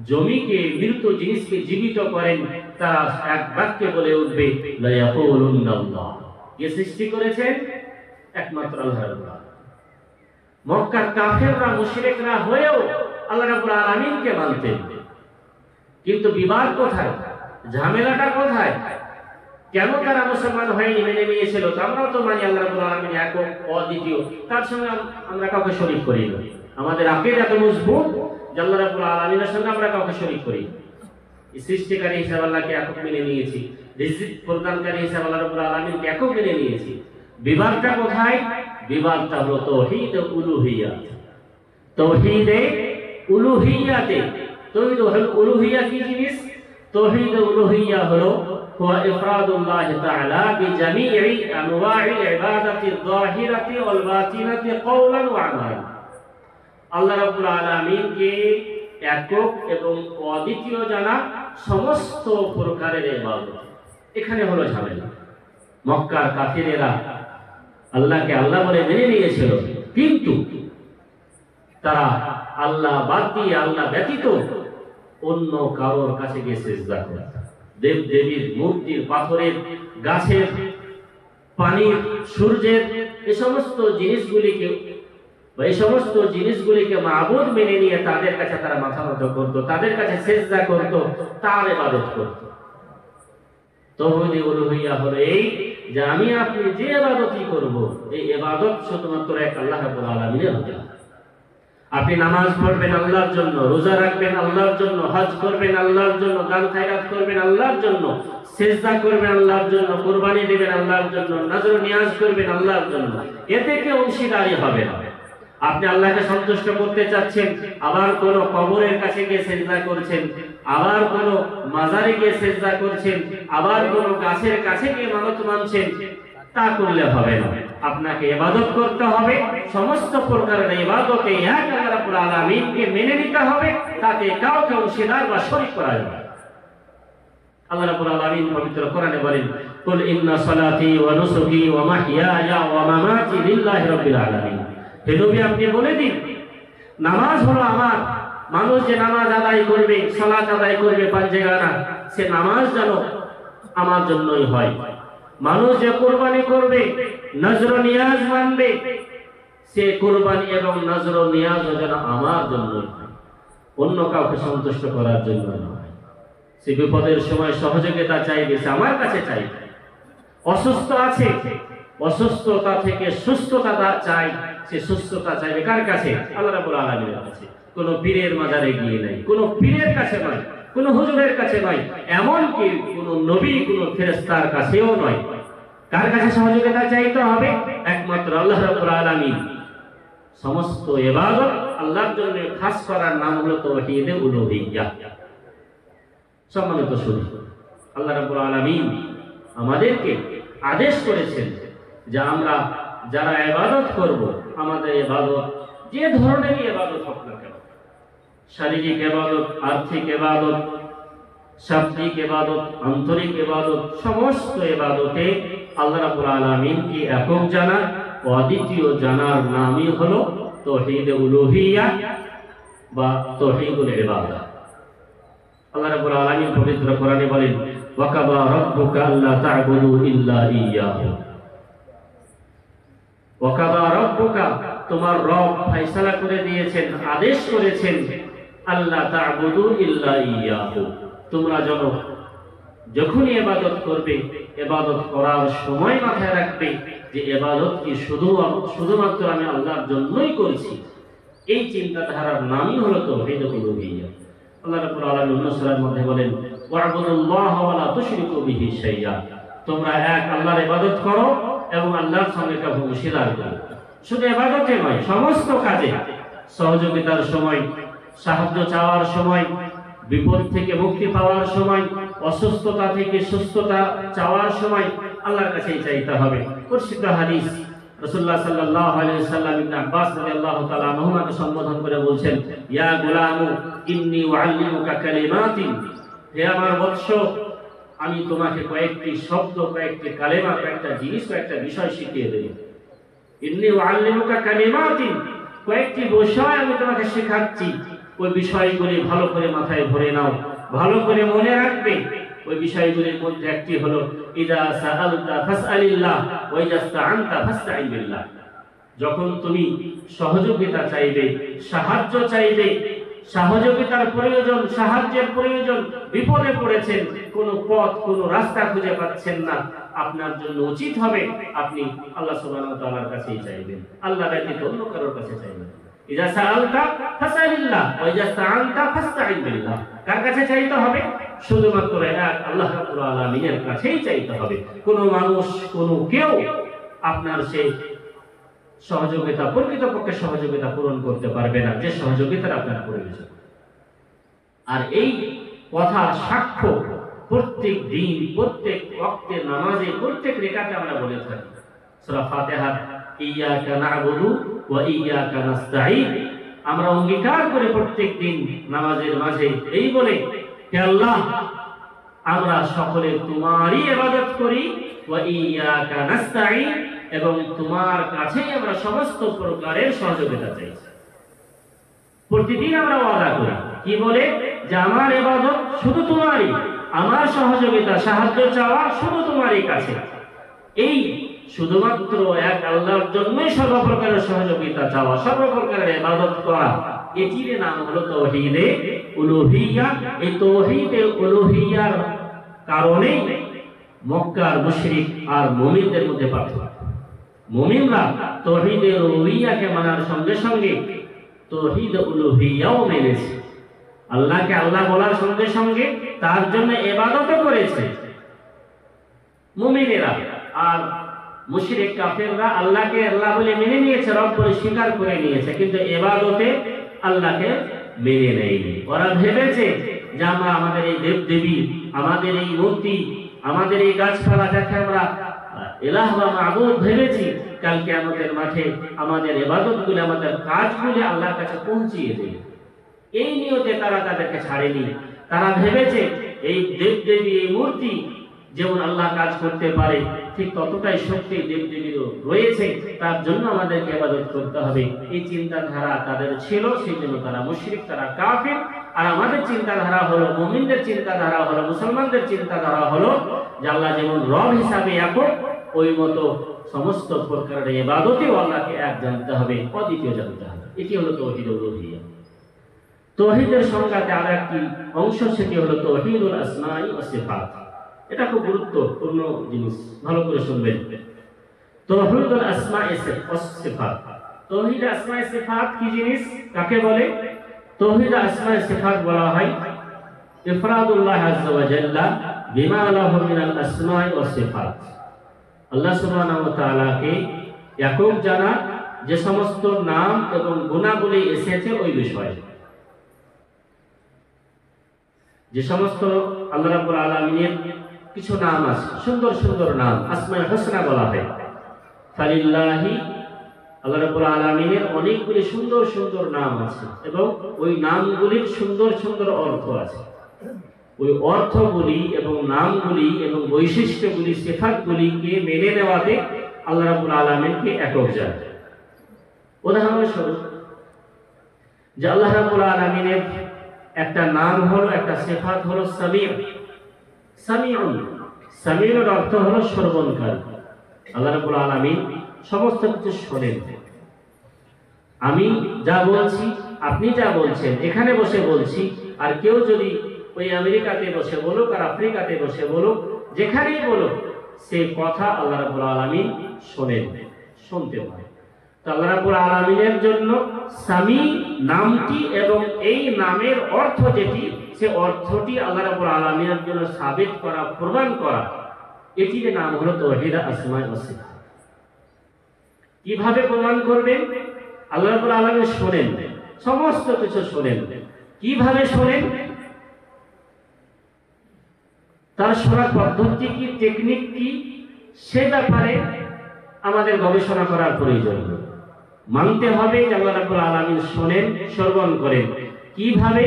জমিকে, মৃত জিনিসকে জীবিত করেন, তারা এক বাক্যে বলে উঠবে লা ইয়াকুলুনা আল্লাহ। কে সৃষ্টি করেছেন? একমাত্র আল্লাহ রাব্বুল আলামিন। মক্কার কাফেররা মুশরিকরা হয়েও আল্লাহ রাব্বুল আলামিনকে মানতেন, কিন্তু বিবাদ কোথায়, ঝামেলাটা কোথায়? কেন তারা মুসলমান হয়নি, মেনে নিয়েছিল? আমরাও তো মানি আল্লাহ রাব্বুল আলামিন একক, অদ্বিতীয়, তার সঙ্গে আমরা কাউকে শরীক করি না। আমাদের আকীদা এত মজবুত যে আল্লাহ রাব্বুল আলামিনের সঙ্গে আমরা কাউকে শরীক করি না। সৃষ্টিকারী হিসেবে আল্লাহকে একক মেনে নিয়েছি, রিজিক প্রদানকারী হিসেবে আল্লাহ রাব্বুল আলামিনকে একক মেনে নিয়েছি। বিবাদটা কোথায়? বিবাদটা হলো তাওহীদ উলুহিয়া। তাওহীদে উলুহিয়াতে, তাওহীদ উলুহিয়া কি জিনিস? তাওহীদ উলুহিয়া হলো হুয়া ইফরাদুল্লাহ তাআলা বিজামিই আনওয়াইল ইবাদাতিল যাহিরাতি ওয়াল বাতিনাতি কওলান ওয়া আমালান। আল্লাহ রাব্বুল আলামিনকে একক এবং অদ্বিতীয় জানা সমস্ত প্রকারের ইবাদত। এখানে হলো ঝামেলা। মক্কার কাফিরেরা আল্লাহকে আল্লাহ বলে মেনে নিয়েছিল, কিন্তু তারা আল্লাহ বাদ দিয়ে, আল্লাহ ব্যতীত অন্য কারোর কাছে গিয়ে সিজদা করত। দেব দেবীর, মূর্তির, পাথরের, গাছের, পানির, সূর্যের, এই সমস্ত জিনিসগুলিকে মাবুদ মেনে নিয়ে তাদের কাছে তারা মাথা নত করত, তাদের কাছে সিজদা করত, তার ইবাদত করত। তাওহীদ উলুহিয়া হলো এই যে আমি আপনি যে ইবাদতই করব, এই ইবাদত শুধুমাত্র এক আল্লাহ রাব্বুল আলামিনের হবে। আপনি নামাজ পড়বেন আল্লাহর জন্য, রোজা রাখবেন আল্লাহর জন্য, হজ করবেন আল্লাহর জন্য, দান খায়রাত করবেন আল্লাহর জন্য, সিজদা করবেন আল্লাহর জন্য, কুরবানি দিবেন আল্লাহর জন্য, নজর নিয়াজ করবেন আল্লাহর জন্য। এতে কেউ অংশীদারি হবে না। আপনি আল্লাহকে সন্তুষ্ট করতে চাচ্ছেন, আবার কোন কবরের কাছে গিয়ে সিজদা করছেন, আবার কোন মাজারে গিয়ে সিজদা করছেন, আবার কোন গাছের কাছে গিয়ে মানত মানছেন, তা করলে হবে না। আপনাকে ইবাদত করতে হবে, সমস্ত প্রকারের ইবাদতে এক আল্লাহ রাব্বুল আলামিনকে মেনে নিতে হবে, তাতে কাউকে অংশীদার বা শরীক করা যাবে না। আল্লাহ রাব্বুল আলামিন পবিত্র কোরআনে বলেন, কুল ইন্না সালাতি ওয়া নুসুকি ওয়া মাহইয়ায়া ওয়া মামাতি লিল্লাহি রাব্বিল আলামিন। হে নবী, আপনি বলে দিন নামাজ হলো আমার। মানুষ যে নামাজ আদায় করবে, সালাত আদায় করবে পাঁচেগানা, সে নামাজ যেন আমার জন্যই হয়। মানুষ যে কুরবানি করবে, নজর নিয়াজ মানবে, সে কুরবানি এবং নজর নিয়াজ যেন আমার জন্যই হয়, অন্য কাউকে সন্তুষ্ট করার জন্য নয়। সে বিপদের সময় সহযোগিতা চাইবে, সে আমার কাছে চাইবে। অসুস্থ আছে, অসুস্থতা থেকে সুস্থতা চাই, সে সুস্থতা চাইবে কার কাছে? আল্লাহ রাব্বুল আলামিনের কাছে। কোন পীরের মাজারে গিয়ে নাই, কোন পীরের কাছে নয়, কোন হুজুরের কাছে নয়, এমনকি কোন নবী, কোন ফেরেশতার কাছেও নয়। কার কাছে সহযোগিতা চাইতে হবে? একমাত্র আল্লাহ রাব্বুল আলামিন। সমস্ত ইবাদত আল্লাহর জন্য খাস করার নাম হলো তাওহীদ উলুহিয়্যাহ। সম্মানিত শুধু আল্লাহ রাব্বুল আলামিন আমাদেরকে আদেশ করেছেন যে আমরা যারা ইবাদত করব, আমাদের ইবাদত যে ধরনের ইবাদত হোক না কেন, শারীরিক ইবাদত, আর্থিক ইবাদত, শাব্দিক ইবাদত, আন্তরিক ইবাদত, সমস্ত ইবাদতে আল্লাহ রাব্বুল আলামিনকে একক জানা, অদ্বিতীয় জানার নামই হলো তাওহীদ উলুহিয়্যাহ বা তাওহীদুল ইবাদাহ। আল্লাহ রাব্বুল আলামিন পবিত্র কোরআনে বলেন, ওয়া কাবা রাব্বুকা আল্লা তা'বুদু ইল্লা ইয়্যাহু ওয়াকাদা রাব্বুকা, তোমার রব ফয়সালা করে দিয়েছেন, আদেশ করেছেন, আল্লাহ তা'বুদু ইল্লা ইয়াহু, তোমরা যখনই ইবাদত করবে, ইবাদত করার সময় মাথায় রাখবে যে ইবাদত কি শুধুমাত্র আমি আল্লাহর জন্যই করছি। এই চিন্তাধারার নামই হলো তাওহীদুল উলুহিয়্যাহ। আল্লাহ রাব্বুল আলামিন অন্য সূরার মধ্যে বলেন, ওয়া'বুদুল্লাহ ওয়া লা তুশরিকু বিহি শাইয়্যা, তোমরা এক আল্লাহর ইবাদত করো এবং আল্লাহর সঙ্গে কাউকে অংশীদার করো। শুধু ইবাদতে নয়, সমস্ত কাজে, সহযোগিতার সময়, সাহায্য চাওয়ার সময়, বিপদ থেকে মুক্তি পাওয়ার সময়, অসুস্থতা থেকে সুস্থতা চাওয়ার সময় আল্লাহর কাছেই চাইতে হবে। প্রসিদ্ধ হাদিস, রাসূলুল্লাহ সাল্লাল্লাহু আলাইহি ওয়াসাল্লাম ইবনে আব্বাস রাদিয়াল্লাহু তাআলা আনহুমাকে সম্বোধন করে বলছেন, ইয়া গুলামু ইন্নী উআল্লিমুকা কালিমাতিন, হে আমার বৎস, আমি তোমাকে কয়েকটি শব্দ, কয়েকটি কালেমা, কয়েকটা জিনিস, কয়েকটা বিষয় শিখিয়ে দেব। ইন্নী উআল্লিমুকা কালিমাতিন, কয়েকটি বিষয় আমি তোমাকে শেখাচ্ছি, ওই বিষয়গুলি ভালো করে মাথায় ভরে নাও, ভালো করে মনে রাখবে। ওই বিষয়গুলির মধ্যে একটি হলো ইযা সাআলতা ফাসআলিল্লাহ ওয়া ইযা ইসতাআনতা ফাসতাইন বিল্লাহ, যখন তুমি সহযোগিতা চাইবে, সাহায্য চাইবে, সহযোগিতার প্রয়োজন, সাহায্যের প্রয়োজন, বিপদে পড়েছেন, কোনো পথ, কোনো রাস্তা খুঁজে পাচ্ছেন না, আপনার জন্য উচিত হবে আপনি আল্লাহ সুবহানাহু ওয়া তাআলার কাছেই চাইবেন, আল্লাহ ব্যতীত অন্য কারোর কাছে চাইবেন। ইযা সাআলতা ফাসআলিল্লাহ ওয়া ইযা ইসতাআনতা ফাসতাইন বিল্লাহ, কার কাছে চাইতে হবে? শুধুমাত্র এক আল্লাহ রাব্বুল আলামিনের কাছেই চাইতে হবে। কোনো মানুষ, কোনো কেউ আপনার সেই সহযোগিতা, প্রকৃতপক্ষে সহযোগিতা পূরণ করতে পারবে না যে সহযোগিতার আপনার প্রয়োজন। আর এই কথার সাক্ষ্য প্রত্যেক দিন, প্রত্যেক ওয়াক্তের নামাজে, প্রত্যেক রাকাতে আমরা বলে থাকি। সূরা ফাতিহা, ইয়্যাকা না'বুদু ওয়া ইয়্যাকা নাস্তাঈন, আমরা অঙ্গীকার করে প্রত্যেক দিন নামাজের মাঝে এই বলে, হে আল্লাহ, আমরা সকলে তোমারই ইবাদত করি, ওয়া ইয়্যাকা নাস্তাঈন, এবং তোমার কাছেই আমরা সমস্ত প্রকারের সহযোগিতা চাই। প্রতিদিন আমরা ওয়াদা করি, কি বলে? যে আমার ইবাদত শুধু তোমারই, আমার সহযোগিতা, সাহায্য চাওয়া শুধু তোমারই কাছে। এই শুধুমাত্র এক আল্লাহর জন্যই সর্বপ্রকারের সহযোগিতা চাওয়া, সর্বপ্রকারের ইবাদত করা, এটির নাম হলো তাওহীদে উলুহিয়্যাহ। এই তাওহীদে উলুহিয়্যাহর কারণে মক্কার মুশরিক আর মুমিনদের মধ্যে পার্থক্য। মুমিনরা তাওহীদে রুবুবিয়্যাহকে মানার সঙ্গে সঙ্গে তাওহীদ উলুহিয়্যাহও মেনেছে, আল্লাহকে আল্লাহ বলার সঙ্গে সঙ্গে তার জন্য ইবাদতও করেছে মুমিনেরা। আর মুশরিক কাফেররা আল্লাহকে আল্লাহ বলে মেনে নিয়েছে, রব বলে স্বীকার করে নিয়েছে, কিন্তু ইবাদতে আল্লাহকে মেনে নেয়নি। ওরা ভেবেছে যে আমরা আমাদের এই দেব দেবী, আমাদের এই মূর্তি, আমাদের এই গাছপালা যাকে আমরা ইলাহ বা মাবুদ ভেবেছি, কালকে আমাদের মাঠে আমাদের ইবাদতগুলো, আমাদের কাজগুলো আল্লাহর কাছে পৌঁছিয়ে দেবে। এই নিয়তে তারা তাদেরকে ছাড়েনি। তারা ভেবেছে এই দেব দেবী, এই মূর্তি যেমন আল্লাহ কাজ করতে পারে, ঠিক ততটাই শক্তি দেব দেবীরও রয়েছে, তার জন্য আমাদেরকে ইবাদত করতে হবে। এই চিন্তাধারা তাদের ছিল, সেই জন্য তারা মুশরিক, তারা কাফির। আর আমাদের চিন্তাধারা হলো, মুমিনদের চিন্তাধারা হলো, মুসলমানদের চিন্তাধারা হলো যে আল্লাহ যেমন রব হিসাবে একক, ওই মতো সমস্ত প্রকারের ইবাদতেও আল্লাহকে এক জানতে হবে, অদ্বিতীয় জানতে হবে। এটি হলো তাওহীদ উলুহিয়্যাহ। তাওহীদের সংজ্ঞাতে আরেকটি অংশ, সেটি হলো তাওহীদুল আসমাই ওয়াস সিফাত। এটা খুব গুরুত্বপূর্ণ জিনিস, ভালো করে শুনবেন। তাওহীদুল আসমাই ওয়াস সিফাত, তাওহীদ আসমাই সিফাত কি জিনিস, কাকে বলে? তাওহীদ আসমাই সিফাত বলা হয় ইফরাদুল্লাহ আযজা ওয়া জাল্লা বিমা লাহু মিনাল আসমাই ওয়াস সিফাত, আল্লাহ সুবহানাহু ওয়া তাআলাকে একক জানা, যে সমস্ত নাম এবং গুণাবলী এসেছে ওই বিষয়ে। যে সমস্ত আল্লাহ রাব্বুল আলামিনের কিছু নাম আছে, সুন্দর সুন্দর নাম, আসমায়ে হুসনা বলা হয়। ফালিল্লাহি, আল্লাহ রাব্বুল আলামিনের অনেকগুলি সুন্দর সুন্দর নাম আছে এবং ওই নামগুলির সুন্দর সুন্দর অর্থ আছে। ওই অর্থগুলি এবং নামগুলি এবং বৈশিষ্ট্যগুলি, সিফাতগুলিকে মেনে নেওয়াতে আল্লাহ রাব্বুল আলামিনকে একক জানা। উদাহরণস্বরূপ, যে আল্লাহ রাব্বুল আলামিনের একটা নাম হলো, একটা সিফাত হলো সামিউ। সামিউন, সামিউর অর্থ হলো শ্রবণকারী। আল্লাহ রাব্বুল আলামিন সমস্ত কিছু শোনেন। আমি যা বলছি, আপনি যা বলছেন, এখানে বসে বলছি, আর কেউ যদি ওই আমেরিকাতে বসে বলুক আর আফ্রিকাতে বসে বলুক, যেখানেই বলুক, সেই কথা আল্লাহ রাব্বুল আলামিন শোনেন, শুনতে পারে। তো আল্লাহ রাব্বুল আলামিনের জন্য সামি নামটি এবং এই নামের অর্থ যেটি, সে অর্থটি আল্লাহ রাব্বুল আলামিনের জন্য সাবিত করা, প্রমাণ করা, এটির নাম হলো তাওহীদ আসমায়ে ওয়া সিফাত। কিভাবে প্রমাণ করবেন? আল্লাহ রাব্বুল আলামিন শোনেন, সমস্ত কিছু শোনেন। কিভাবে শোনেন? তার শোনার পদ্ধতি কি, টেকনিক কি, সে ব্যাপারে আমাদের গবেষণা করার প্রয়োজন। মানতে হবে যে আল্লাহ রাব্বুল আলামিন শোনেন, শ্রবণ করেন। কিভাবে?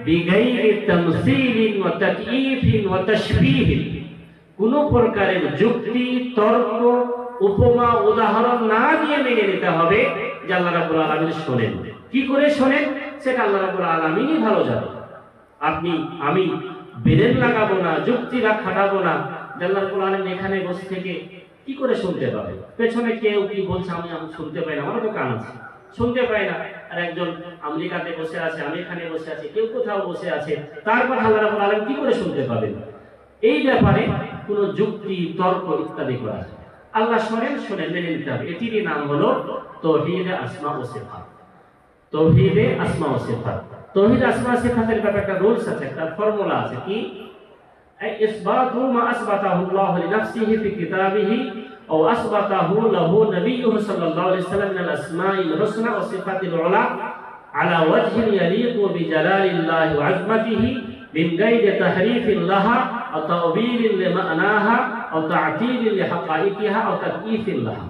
বিগাইরি তামসীলিন ওয়া তাকয়ীফিন ওয়া তাশবীহিন, কোন প্রকারের যুক্তি, তর্ক, উপমা, উদাহরণ না দিয়ে মেনে নিতে হবে যে আল্লাহ রাব্বুল আলামিন শোনেন। কি করে শোনেন সেটা আল্লাহ রাব্বুল আলামিনই ভালো জানেন। আপনি আমি বেরেন লাগাবো না, যুক্তি খাটাবো না। আল্লাহ রাব্বুল আলামিন এখানে বসে থেকে কি করে শুনতে পাবে? পেছনে কেউ কি বলছে আমি শুনতে পাই না, আমারও তো কান আছে, শুনতে পাই না। আর একজন আমেরিকাতে বসে আছে, আমি এখানে বসে আছি, কেউ কোথাও বসে আছে, তার কথা আল্লাহ রাব্বুল আলামিন কি করে শুনতে পাবেন? এই ব্যাপারে কোনো যুক্তি, তর্ক ইত্যাদি করা যায়। আল্লাহ শোনেন, মেনে নিতে হবে। এটিরই নাম হলো তাওহীদ আসমা ওয়া সিফাত। তাওহীদ আসমা ওয়া সিফাত, তাওহীদ আসমা ওয়া সিফাতের ব্যাপারে একটা রুলস আছে, একটা ফর্মুলা আছে। কি? ইসবাতু মা আসবাতাহু আল্লাহু লিনাফসিহি ফি কিতাবিহি আও আসবাতাহু লাহু নবিয়্যুহু সাল্লাল্লাহু আলাইহি ওয়াসাল্লাম মিনাল আসমাইল হুসনা ওয়া সিফাতিল উলা আলা ওয়াজহিন ইয়ালিকু বিজালালিল্লাহি ওয়া আযমাতিহি মিন গায়রি তাহরিফিন লাহা আও তা'ওয়িলিন লিমা'নাহা আও তা'তিলিন লিহাকাইকিহা আও তাকয়ীফিন লাহা।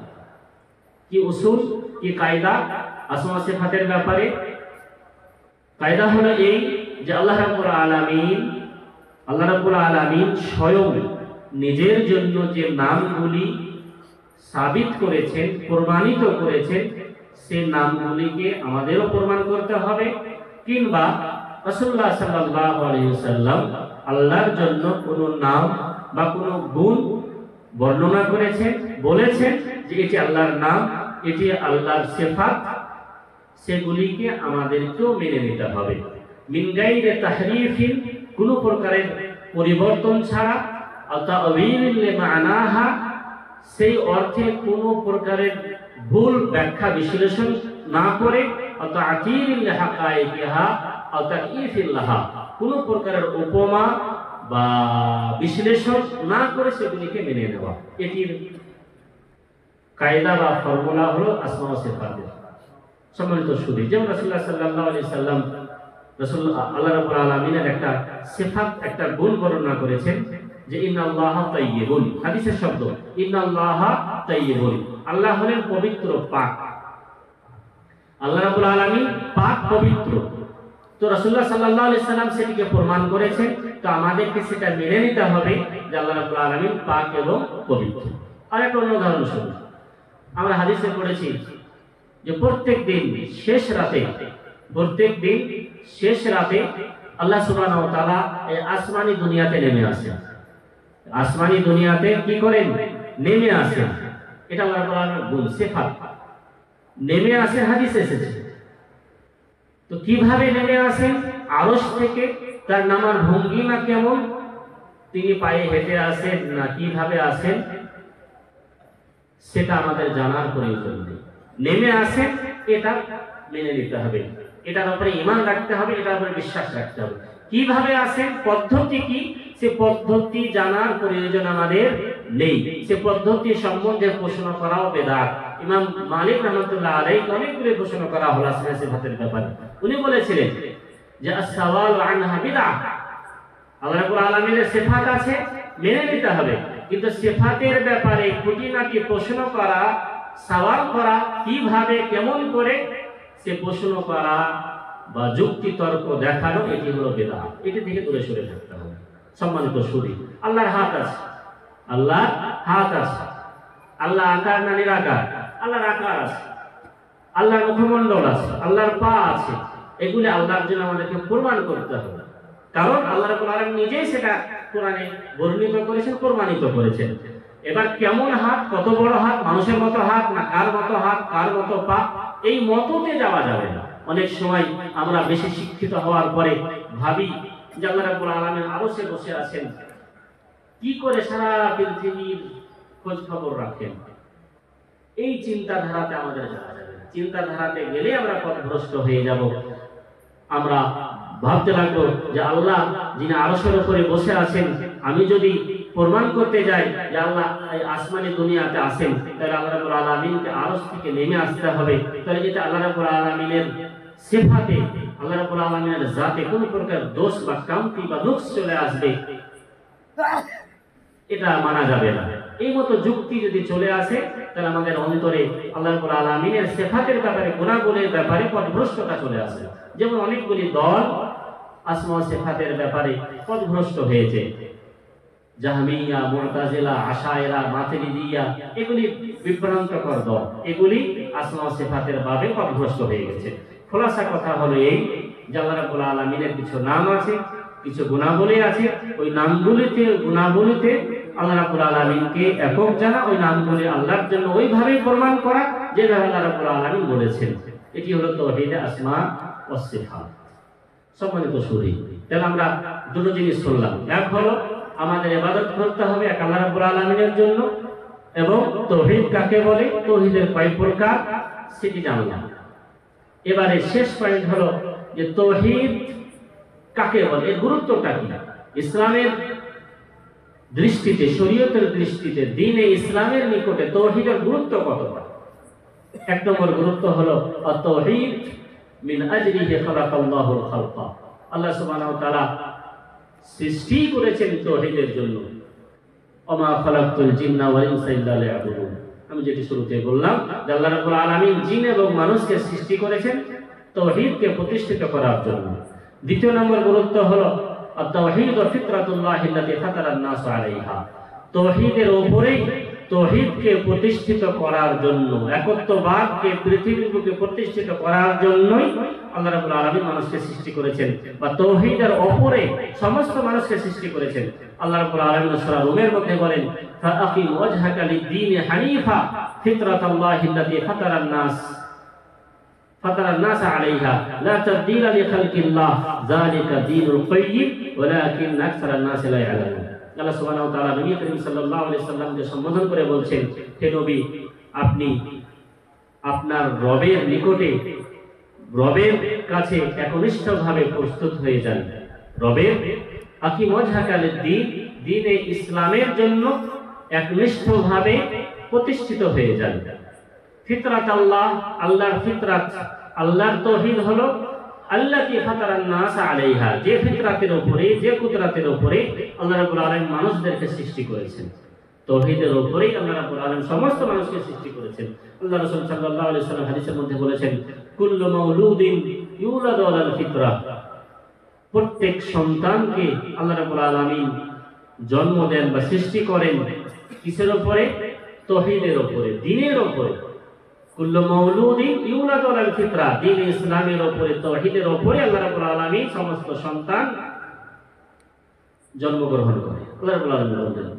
কি উসুল, কি কায়দা আসমা ওয়া সিফাতের ব্যাপারে? কায়দা হলো এই যে আল্লাহ রাব্বুল আলামিন স্বয়ং নিজের জন্য যে নামগুলি সাবিত করেছেন, প্রমাণিত করেছেন, সেই নামগুলিকে আমাদেরও প্রমাণ করতে হবে। কিংবা রাসূলুল্লাহ সাল্লাল্লাহু আলাইহি ওয়াসাল্লাম আল্লাহর জন্য কোনো নাম বা কোনো গুণ বর্ণনা করেছেন, বলেছেন যে এটি আল্লাহর নাম, এটি আল্লাহর সিফাত, সেগুলিকে আমাদেরকেও মেনে নিতে হবে। মিন গায়রি তাহরিফিন, কোন প্রকারের পরিবর্তন ছাড়া, আও তা'ওয়িলিন লিমা'নাহা, সেই অর্থে কোন প্রকারের ভুল ব্যাখ্যা বিশ্লেষণ না করে, আও তা'তিলিন লিহাকাইকিহা আও তাকয়ীফিন লাহা, কোন প্রকারের উপমা বা বিশ্লেষণ না করে সেগুলিকে মেনে নেওয়া। এটির কায়দা বা ফর্মুলা হলো আসমা ওয়া সিফাতের। সম্মানিত সুধী, যেমন রাসূলুল্লাহ সাল্লাল্লাহু আলাইহি সাল্লাম আল্লাহ রাব্বুল আলামিনের একটা সিফাত, একটা গুণ বর্ণনা করেছেন যে ইন্নাল্লাহা তাইয়্যিবুন। হাদিসের শব্দ ইন্নাল্লাহা তাইয়্যিবুন, আল্লাহ হলেন পবিত্র, পাক। আল্লাহ রাব্বুল আলামিন পাক, পবিত্র। তো রাসূলুল্লাহ সাল্লাল্লাহু আলাইহি সাল্লাম সেটিকে প্রমাণ করেছেন। তো আমাদেরকে সেটা মেনে নিতে হবে যে আল্লাহ রাব্বুল আলামিন পাক এবং পবিত্র। আর একটা অন্য উদাহরণ শুনুন। আমরা হাদিসে পড়েছি যে প্রত্যেক দিন শেষ রাতে আল্লাহ সুবহানাহু ওয়া তাআলা এই আসমানি দুনিয়াতে নেমে আসেন। আসমানি দুনিয়াতে কি করেন? নেমে আসেন। এটা আল্লাহ রাব্বুল আলামিনের গুণ, সিফাত। নেমে আসেন, হাদিসে এসেছে। তো কিভাবে নেমে আসেন? আরশ থেকে। তার নামার ভঙ্গিমা কেমন? তিনি পায়ে হেঁটে আসেন না কিভাবে আসেন সেটা আমাদের জানার প্রয়োজন নেই। নেমে আসেন, এটা মেনে নিতে হবে, এটার উপরে ঈমান রাখতে হবে, এটার উপরে বিশ্বাস রাখতে হবে। কিভাবে আসেন, পদ্ধতি কি, সে পদ্ধতি জানার প্রয়োজন আমাদের নেই। সে পদ্ধতি সম্বন্ধে ঘোষণা করাও বেদাত। ইমাম মালিক রাহমাতুল্লাহ আলাইহি অনেকগুলো ঘোষণা করা হলো আসমা সিফাতের ব্যাপারে। উনি বলেছিলেন যে আস-সাওয়ালু আনহা বিদআহ। আল্লাহ রাব্বুল আলামিনের সিফাত আছে, মেনে নিতে হবে, কিন্তু সিফাতের ব্যাপারে খুঁটিনাটি প্রশ্ন করা, সওয়াল করা, কিভাবে, কেমন করে, সে প্রশ্ন করা বা যুক্তি তর্ক দেখানো, এটি হলো বিদআত। এটি থেকে দূরে সরে থাকতে হবে। সম্মানিত সুধী, আল্লাহর হাত আছে, আল্লাহর হাত আছে। আল্লাহ আকার না নিরাকার? আল্লাহর আকার আছে। আল্লাহর মুখমণ্ডল আছে, আল্লাহর পা আছে। এগুলি আল্লাহর জন্য আমাদেরকে প্রমাণ করতে হবে, কারণ আল্লাহ রাব্বুল আলামিন নিজেই সেটা কোরআনে বর্ণিত করেছেন, প্রমাণিত করেছেন। এবার কেমন হাত, কত বড় হাত, মানুষের মতো হাত না কার মতো হাত, কার মতো পা, এই মততে যাওয়া যাবে না। অনেক সময় আমরা বেশি শিক্ষিত হওয়ার পরে ভাবি যে আল্লাহ রাব্বুল আলামিন আরশে বসে আছেন, কি করে সারা পৃথিবীর খোঁজ খবর রাখেন। এই চিন্তাধারাতে আমাদের যাওয়া যাবে না। চিন্তাধারাতে গেলে আমরা পথভ্রষ্ট হয়ে যাব। আমরা ভাবতে লাগবো যে আল্লাহ যিনি আরশের উপরে বসে আছেন, আমি যদি প্রমাণ করতে যাই যে আল্লাহ এই আসমানি দুনিয়াতে আছেন, তাহলে আল্লাহ রাব্বুল আলামিনকে আরশ থেকে নেমে আসতে হবে। তাহলে এটা আল্লাহ রাব্বুল আলামিনের সিফাতে, আল্লাহ রাব্বুল আলামিনের জাতে কোন প্রকার দোষ বা কামতি বা নুকস চলে আসবে, এটা মানা যাবে না। এই মতো যুক্তি যদি চলে আসে, তাহলে আমাদের অন্তরে আল্লাহ রাব্বুল আলামিনের সিফাতের ব্যাপারে, গুণাগুণের ব্যাপারে পথভ্রষ্টতা চলে আসে। যেমন অনেকগুলি দল আসমা ও সিফাতের ব্যাপারে পথভ্রষ্ট হয়েছে, জাহমিয়া, মুতাজিলা, আশায়েরা, মাতুরিদিয়া, এগুলি বিভ্রান্তকর দল। এগুলি আসমা ও সিফাতের ভাবে পথভ্রষ্ট হয়ে গেছে। খোলাসা কথা হলো এই যে আল্লাহ রাব্বুল আলামিনের কিছু নাম আছে, কিছু গুণাবলী আছে। ওই নামগুলিতে, গুণাবলীতে আল্লাহ রাব্বুল আলামিনকে একক জানা, ওই নামগুলি আল্লাহর জন্য ওইভাবেই প্রমাণ করা যেভাবে আল্লাহ রাব্বুল আলামিন বলেছেন। এটি হলো তাওহীদ আসমা ও সিফাত। সম্মানিত সুধী, তাহলে আমরা দুটো জিনিস শুনলাম। এক হলো আমাদের ইবাদত করতে হবে এক আল্লাহ রাব্বুল আলামিনের জন্য, এবং তাওহীদ কাকে বলে, তাওহীদের কয় প্রকার সেটি জানলাম। এবারে শেষ পয়েন্ট হলো যে তাওহীদ কাকে বলে, এর গুরুত্বটা কি ইসলামের দৃষ্টিতে, শরীয়তের দৃষ্টিতে, দ্বীনে ইসলামের নিকটে তাওহীদের গুরুত্ব কতটা। এক নম্বর গুরুত্ব হলো আত-তাওহীদ মিন আজলিহি খালাকাল্লাহুল খালকা। আল্লাহ সুবহানাহু ওয়া তাআলা সৃষ্টি করেছেন তাওহীদের জন্য। ওমা খালাকতুল জিন্না ওয়াল ইনসা ইল্লা লিয়াবুদুন। আমি যেটি শুরুতে বললাম যে আল্লাহ রাব্বুল আলামিন জিন এবং মানুষকে সৃষ্টি করেছেন তাওহীদকে প্রতিষ্ঠিত করার জন্য। দ্বিতীয় নম্বর গুরুত্ব হলো আত-তাওহীদ ফিতরাতুল্লাহি আল্লাতী ফাতারান নাস আলাইহা। তাওহীদের উপরেই, তাওহীদকে প্রতিষ্ঠিত করার জন্য, একত্ববাদকে পৃথিবীর বুকে প্রতিষ্ঠিত করার জন্যই আল্লাহ রাব্বুল আলামিন মানুষকে সৃষ্টি করেছেন, বা তাওহীদের উপরে সমস্ত মানুষকে সৃষ্টি করেছেন। আল্লাহ রাব্বুল আলামিন সূরা রুমের মধ্যে বলেন, ফাআকিম ওয়াজহাকা লিদ-দীনি হানিফা ফিতরাতাল্লাহি আল্লাতী ফাতারান নাস আলাইহা লা তাবদীলা লিখালকিল্লাহ যালিকা দীনুল কাইয়্যিম ওয়ালাকিন আকসারান নাস লা ইয়ালামুন। আল্লাহ সুবহানাহু ওয়া তাআলা নবী করিম সাল্লাল্লাহু আলাইহি সাল্লামকে সম্বোধন করে বলছেন, হে নবী, আপনি আপনার রবের নিকটে, রবের কাছে একনিষ্ঠভাবে প্রস্তুত হয়ে যান। রবের আকিম ওয়াজহাকা লিদ-দীন, দ্বীনে ইসলামের জন্য একনিষ্ঠভাবে প্রতিষ্ঠিত হয়ে যান। ফিতরাত আল্লাহ, আল্লাহর ফিতরাত, আল্লাহর তাওহীদ হলো আল্লাতী ফাতারান নাস আলাইহা, যে ফিতরাতের উপরে, যে কুদরতের উপরে আল্লাহ রাব্বুল আলামিন মানুষদেরকে সৃষ্টি করেছেন। তাওহীদের উপরেই আল্লাহ রাব্বুল আলামিন সমস্ত মানুষকে সৃষ্টি করেছেন। আল্লাহ রাসূল সাল্লাল্লাহু আলাইহি ওয়াসাল্লাম হাদিসের মধ্যে বলেছেন, কুল্লু মাউলুদিন ইউলাদু আলাল ফিতরাহ। প্রত্যেক সন্তানকে আল্লাহ রাব্বুল আলামিন জন্ম দেন বা সৃষ্টি করেন কিসের উপরে? তাওহীদের উপরে, দ্বীনের উপরে। কুল্লু মাউলুদিন ইউলাদু আলাল ফিতরা, দ্বীন ইসলামের উপরে, তাওহীদের উপরে আল্লাহ রাব্বুল আলামিন সমস্ত সন্তান জন্মগ্রহণ করে। আল্লাহ রাব্বুল আলামিন বলেন,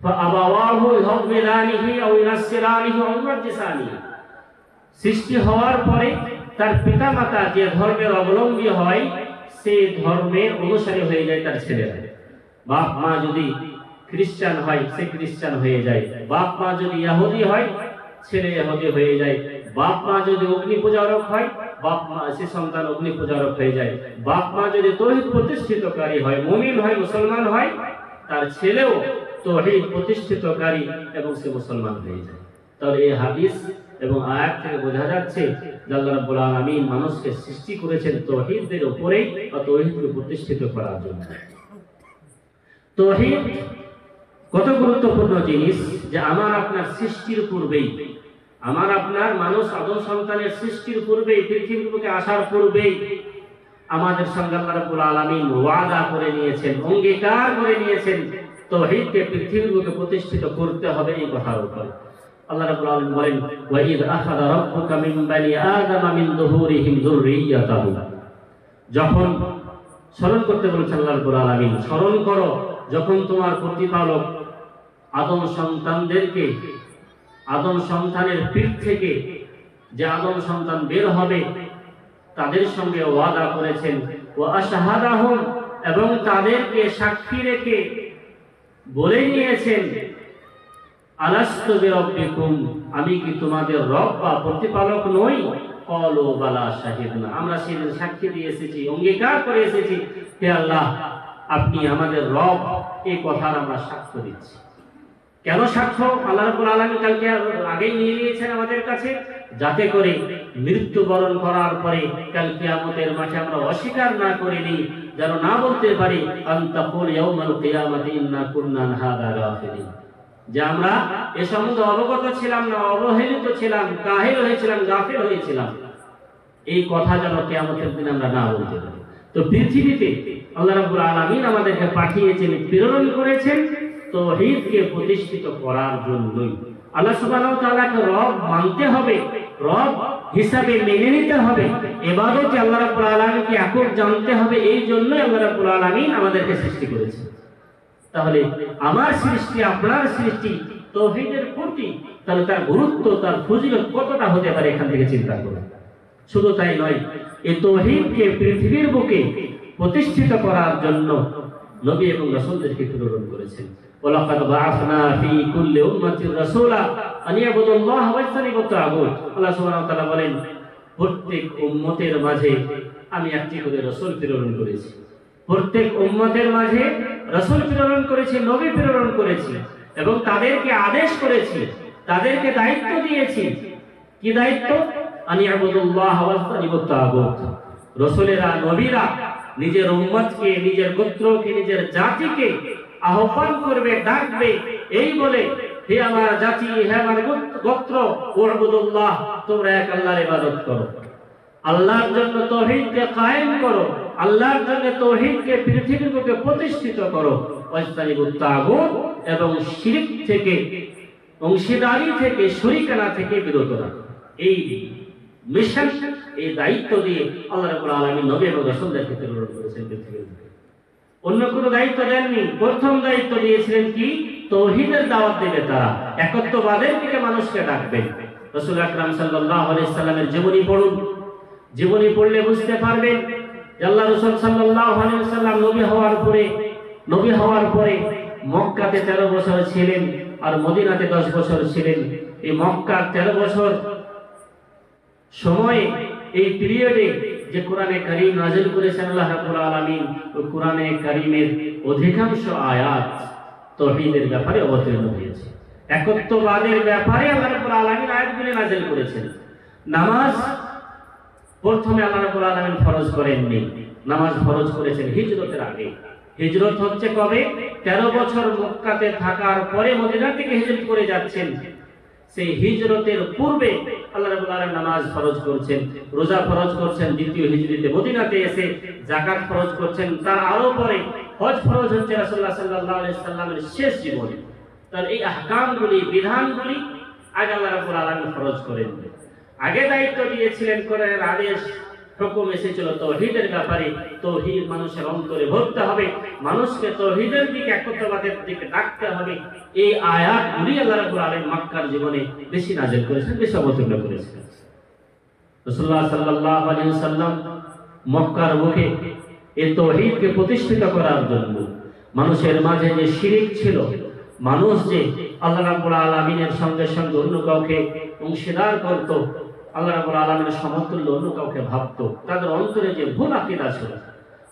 ফাআবাওয়াহু ইউহাওয়িদানিহি আও ইউনাসসিরানিহি আও ইউমাজ্জিসানিহি। সৃষ্টি হওয়ার পরে তার পিতামাতা যে ধর্মের অবলম্বী হয়, সেই ধর্মের অনুসারী হয়ে যায় তার ছেলেরা। বাপ মা যদি খ্রিস্টান হয়, সে খ্রিস্টান হয়ে যায়। বাপ মা যদি ইহুদি হয়, ছেলে ইহুদি হয়ে যায়। বাপ মা যদি অগ্নি পূজারক হয়, বাপ মা, সে সন্তান অগ্নি পূজারক হয়ে যায়। বাপ মা যদি তাওহীদ প্রতিষ্ঠিতকারী হয়, মুমিন হয়, মুসলমান হয়, তার ছেলেও তাওহীদ প্রতিষ্ঠিতকারী এবং সে মুসলমান হয়ে যায়। তাহলে এই হাদিস এবং আয়াত থেকে বোঝা যাচ্ছে যে আল্লাহ রাব্বুল আলামিন মানুষকে সৃষ্টি করেছেন তাওহীদের উপরেই, বা তাওহীদকে প্রতিষ্ঠিত করার জন্য। তাওহীদ কত গুরুত্বপূর্ণ জিনিস যে আমার আপনার সৃষ্টির পূর্বেই, আমার আপনার মানুষ আদম সন্তানের সৃষ্টির পূর্বেই, পৃথিবীর বুকে আসার পূর্বেই আমাদের সঙ্গে আল্লাহ রাব্বুল আলামিন ওয়াদা করে নিয়েছেন, অঙ্গীকার করে নিয়েছেন তাওহীদকে পৃথিবীর বুকে প্রতিষ্ঠিত করতে হবে এই কথার উপর। আল্লাহ রাব্বুল আলামিন বলেন, ওয়া ইয আখাযা রাব্বুকা মিন বানি আদামা মিন যুহুরিহিম যুররিয়াতাহুম। যখন স্মরণ করতে বলেছেন আল্লাহ রাব্বুল আলামিন, স্মরণ করো যখন তোমার প্রতিপালক আদম সন্তানদেরকে, আদম সন্তানের পিঠ থেকে যে আদম সন্তান বের হবে তাদের সঙ্গে ওয়াদা করেছেন, ওয়া আশহাদাহুম, এবং তাদেরকে সাক্ষী রেখে বলে নিয়েছেন, আলাস্তু বিরাব্বিকুম, আমি কি তোমাদের রব বা প্রতিপালক নই? ক্বালু বালা শাহিদনা, আমরা সেদিন সাক্ষী দিয়ে এসেছি, অঙ্গীকার করে এসেছি, হে আল্লাহ আপনি আমাদের রব, এই কথার আমরা সাক্ষ্য দিচ্ছি। কেন সাক্ষ্য? আল্লাহ রাব্বুল আলামিন কালকে আগেই নিয়ে নিয়েছেন আমাদের কাছে, যাতে করে মৃত্যুবরণ করার পরে কাল কিয়ামতের মাঠে আমরা অস্বীকার না করে নিই, যেন না বলতে পারি আনতাকুল ইয়াউমাল কিয়ামাতি ইন্না কুন্না আন হাযা গাফিলিন, যে আমরা এ সম্বন্ধে অবগত ছিলাম না, অবহেলিত ছিলাম, কাহিল হয়েছিলাম, গাফিল হয়েছিলাম, এই কথা যেন কিয়ামতের দিন আমরা না বলতে পারি। তো পৃথিবীতে আল্লাহ রাব্বুল আলামিন আমাদেরকে পাঠিয়েছেন, প্রেরণ করেছেন তাওহীদকে প্রতিষ্ঠিত করার জন্যই। আল্লাহ সুবহানাহু ওয়া তাআলাকে রব মানতে হবে, রব হিসাবে মেনে নিতে হবে, ইবাদতে আল্লাহ রাব্বুল আলামিনকে একক জানতে হবে, এই জন্যই আল্লাহ রাব্বুল আলামিন আমাদেরকে সৃষ্টি করেছেন। তাহলে আমার সৃষ্টি, আপনার সৃষ্টি তাওহীদের প্রতি, তাহলে তার গুরুত্ব, তার ফজিলত কতটা হতে পারে এখান থেকে চিন্তা করুন। শুধু তাই নয়, এই তাওহীদকে পৃথিবীর বুকে প্রতিষ্ঠিত করার জন্য নবী এবং রাসূলদেরকে প্রেরণ করেছেন। ওয়ালাকাদ বাআসনা ফি কুল্লি উম্মাতির রাসূলা আন ইয়াবুদুল্লাহ ওয়া ইয়াজতানিবুত তাগুত। আল্লাহ সুবহানাহু ওয়া তাআলা বলেন, প্রত্যেক উম্মতের মাঝে আমি একটি করে রাসূল প্রেরণ করেছি, প্রত্যেক উম্মতের মাঝে রাসূল প্রেরণ করেছি, নবী প্রেরণ করেছি, এবং তাদেরকে আদেশ করেছি, তাদেরকে দায়িত্ব দিয়েছি। কি দায়িত্ব? আন ইয়াবুদুল্লাহ ওয়া ইয়াজতানিবুত তাগুত। রাসূলেরা, নবীরা নিজের উম্মতকে, নিজের গোত্রকে, নিজের জাতিকে আহ্বান করবে, ডাকবে, এই বলে, হে আমার জাতি, হে আমার গোত্র, উবুদুল্লাহ, তোমরা এক আল্লাহর ইবাদত করো, আল্লাহর জন্য তাওহীদকে কায়েম করো, আল্লাহর জন্য তাওহীদকে পৃথিবীর বুকে প্রতিষ্ঠিত করো, ওয়াজতানিবুত তাগুত, এবং শিরক থেকে, অংশীদারি থেকে, শরীকানা থেকে বিরত রাখো। এই মিশন, এই দায়িত্ব দিয়ে আল্লাহ রাব্বুল আলামিন নবী এবং রাসূলদেরকে প্রেরণ করেছেন পৃথিবীর বুকে। অন্য কোনো দায়িত্ব দেননি। প্রথম দায়িত্ব দিয়েছিলেন কি? তাওহীদের দাওয়াত দেবে তারা, একত্ববাদের দিকে মানুষকে ডাকবে। রাসূল আকরাম সাল্লাল্লাহু আলাইহি সাল্লামের জীবনী পড়ুন, জীবনী পড়লে বুঝতে পারবেন যে আল্লাহ রাসূল সাল্লাল্লাহু আলাইহি সাল্লাম নবী হওয়ার পরে মক্কাতে 13 বছর ছিলেন আর মদিনাতে 10 বছর ছিলেন। এই মক্কার 13 বছর সময়ে, এই পিরিয়ডে যে কোরআনে কারীম নাযিল করেছেন আল্লাহ রাব্বুল আলামিন, ওই কোরআনে কারীমের অধিকাংশ আয়াত তাওহীদের ব্যাপারে অবতীর্ণ হয়েছে, একত্ববাদের ব্যাপারে আল্লাহ রাব্বুল আলামিন আয়াতগুলি নাযিল করেছেন। নামাজ প্রথমে আল্লাহ রাব্বুল আলামিন ফরজ করেননি, নামাজ ফরজ করেছেন হিজরতের আগে। হিজরত হচ্ছে কবে? 13 বছর মক্কাতে থাকার পরে মদিনা থেকে হিজরত করে যাচ্ছেন। সেই হিজরতের পূর্বে আল্লাহ রাব্বুল আলামিন নামাজ ফরজ করেছেন, রোজা ফরজ করেছেন দ্বিতীয় হিজরিতে মদিনাতে এসে, যাকাত ফরজ করেছেন তার আরো পরে, হজ ফরজ হচ্ছে রাসূলুল্লাহ সাল্লাল্লাহু আলাইহি সাল্লামের শেষ জীবনে। তার এই আহকামগুলি, বিধানগুলি আগে আল্লাহ রাব্বুল আলামিন ফরজ করেন। আগে দায়িত্ব দিয়েছিলেন, কোরআনের আদেশ হুকুম এসেছিল তাওহীদের ব্যাপারে, তাওহীদ মানুষের অন্তরে ভরতে হবে, মানুষকে তাওহীদের দিকে, একত্ববাদের দিকে ডাকতে হবে। এই আয়াতগুলি আল্লাহ রাব্বুল আলামিন মক্কার জীবনে বেশি নাযিল করেছেন, বেশি অবতীর্ণ করেছেন। রাসূলুল্লাহ সাল্লাল্লাহু আলাইহি ওয়াসাল্লাম মক্কার মুখে এই তাওহীদকে প্রতিষ্ঠিত করার জন্য, মানুষের মাঝে যে শিরক ছিল, মানুষ যে আল্লাহ রাব্বুল আলামিনের সঙ্গে সঙ্গে অন্য কাউকে অংশীদার করত, আল্লাহ রাব্বুল আলামিনের সমতুল্য অন্য কাউকে ভাবত, তাদের অন্তরে যে ভুল আকীদা ছিল,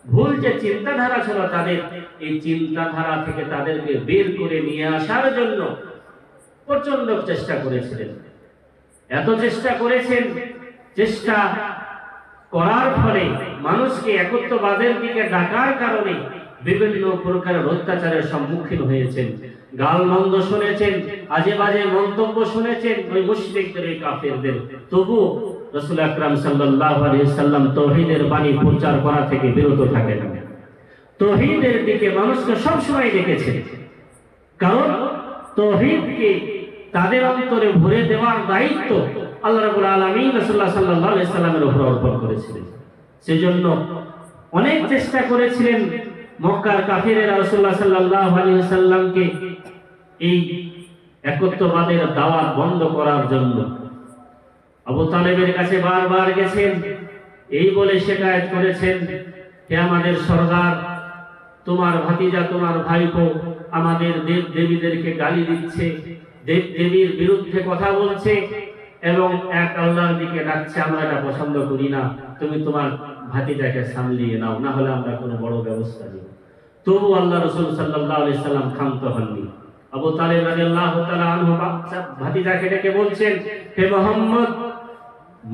ভুল যে চিন্তাধারা ছিল, তাদের এই চিন্তাধারা থেকে তাদেরকে বের করে নিয়ে আসার জন্য প্রচন্ড চেষ্টা করেছিলেন। এত চেষ্টা করেছেন, চেষ্টা করার ফলে মানুষকে একত্ববাদের দিকে ডাকার কারণে বিভিন্ন প্রকারের অত্যাচারের সম্মুখীন হয়েছেন, গালমন্দ শুনেছেন, আজে বাজে মন্তব্য শুনেছেন ওই মুশরিকদের, এই কাফেরদের। তবু রাসূল আকরাম সাল্লাল্লাহু আলাইহি সাল্লাম তাওহীদের বাণী প্রচার করা থেকে বিরত থাকেন। তাওহীদের দিকে মানুষকে সব সময় ডেকেছেন, কারণ তাওহীদকে তাদের অন্তরে ভরে দেওয়ার দায়িত্ব আল্লাহ রাব্বুল আলামিন রাসূলুল্লাহ সাল্লাল্লাহু আলাইহি সাল্লামের উপর অর্পণ করেছিলেন। সেজন্য অনেক চেষ্টা করেছিলেন মক্কার কাফিরেরা রাসূলুল্লাহ সাল্লাল্লাহু আলাইহি সাল্লামকে এই একত্ববাদের দাওয়াত বন্ধ করার জন্য। আবু তালেবের কাছে বারবার গেছেন, এই বলে শিকায়ত করেছেন, হে আমাদের সরদার, তোমার ভাতিজা তোমার ভাইপো আমাদের দেব দেবীদেরকে গালি দিচ্ছে, দেব দেবীর বিরুদ্ধে কথা বলছে এবং এক আল্লাহর দিকে ডাকছে, আমরা এটা পছন্দ করি না, তুমি তোমার ভাতিজাকে সামলিয়ে নাও, না হলে আমরা কোনো বড় ব্যবস্থা নিব। তবু আল্লাহ রাসূল সাল্লাল্লাহু আলাইহি সাল্লাম ক্ষান্ত হননি। আবু তালেব রাদিয়াল্লাহু তাআলা আনহু ভাতিজাকে ডেকে বলছেন, হে মুহাম্মদ,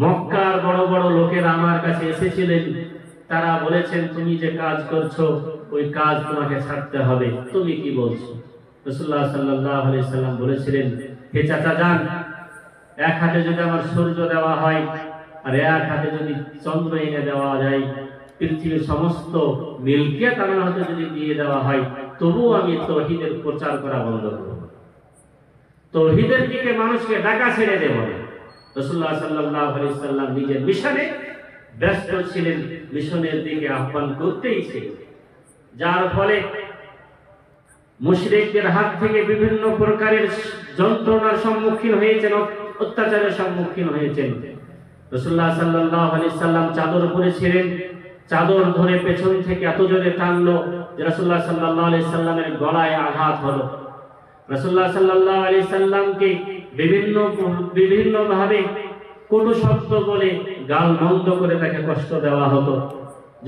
মক্কার বড় বড় লোকেরা আমার কাছে এসেছিলেন, তারা বলেছেন তুমি যে কাজ করছো ওই কাজ তোমাকে ছাড়তে হবে, তুমি কি বলছো? রাসূলুল্লাহ সাল্লাল্লাহু আলাইহি সাল্লাম বলেছিলেন, হে চাচা যান, এক হাতে যদি আমার সূর্য দেওয়া হয় আর এক হাতে যদি চন্দ্র এনে দেওয়া যায়, পৃথিবীর সমস্ত মিলকিয়াত আমার হাতে যদি দিয়ে দেওয়া হয়, তবুও আমি তাওহীদের প্রচার করা বন্ধ করব না, তাওহীদের দিকে মানুষকে ডাকা ছেড়ে দেব না। রাসূলুল্লাহ সাল্লাল্লাহু আলাইহি সাল্লাম নিজের মিশনে ব্যস্ত ছিলেন, মিশনের দিকে আহ্বান করতেই ছিলেন, যার ফলে মুশরিকদের হাত থেকে বিভিন্ন প্রকারের যন্ত্রণার সম্মুখীন হয়েছেন, অত্যাচারের সম্মুখীন হয়েছেন। রাসূলুল্লাহ সাল্লাল্লাহু আলাইহি সাল্লাম চাদর পরেছিলেন, চাদর ধরে পেছন থেকে এত জোরে টানলো যে রাসূলুল্লাহ সাল্লাল্লাহু আলাইহি সাল্লামের গলায় আঘাত হলো। রাসূলুল্লাহ সাল্লাল্লাহু আলাইহি সাল্লামকে বিভিন্ন ভাবে কটু শব্দ বলে গাল মন্দ করে তাকে কষ্ট দেওয়া হতো।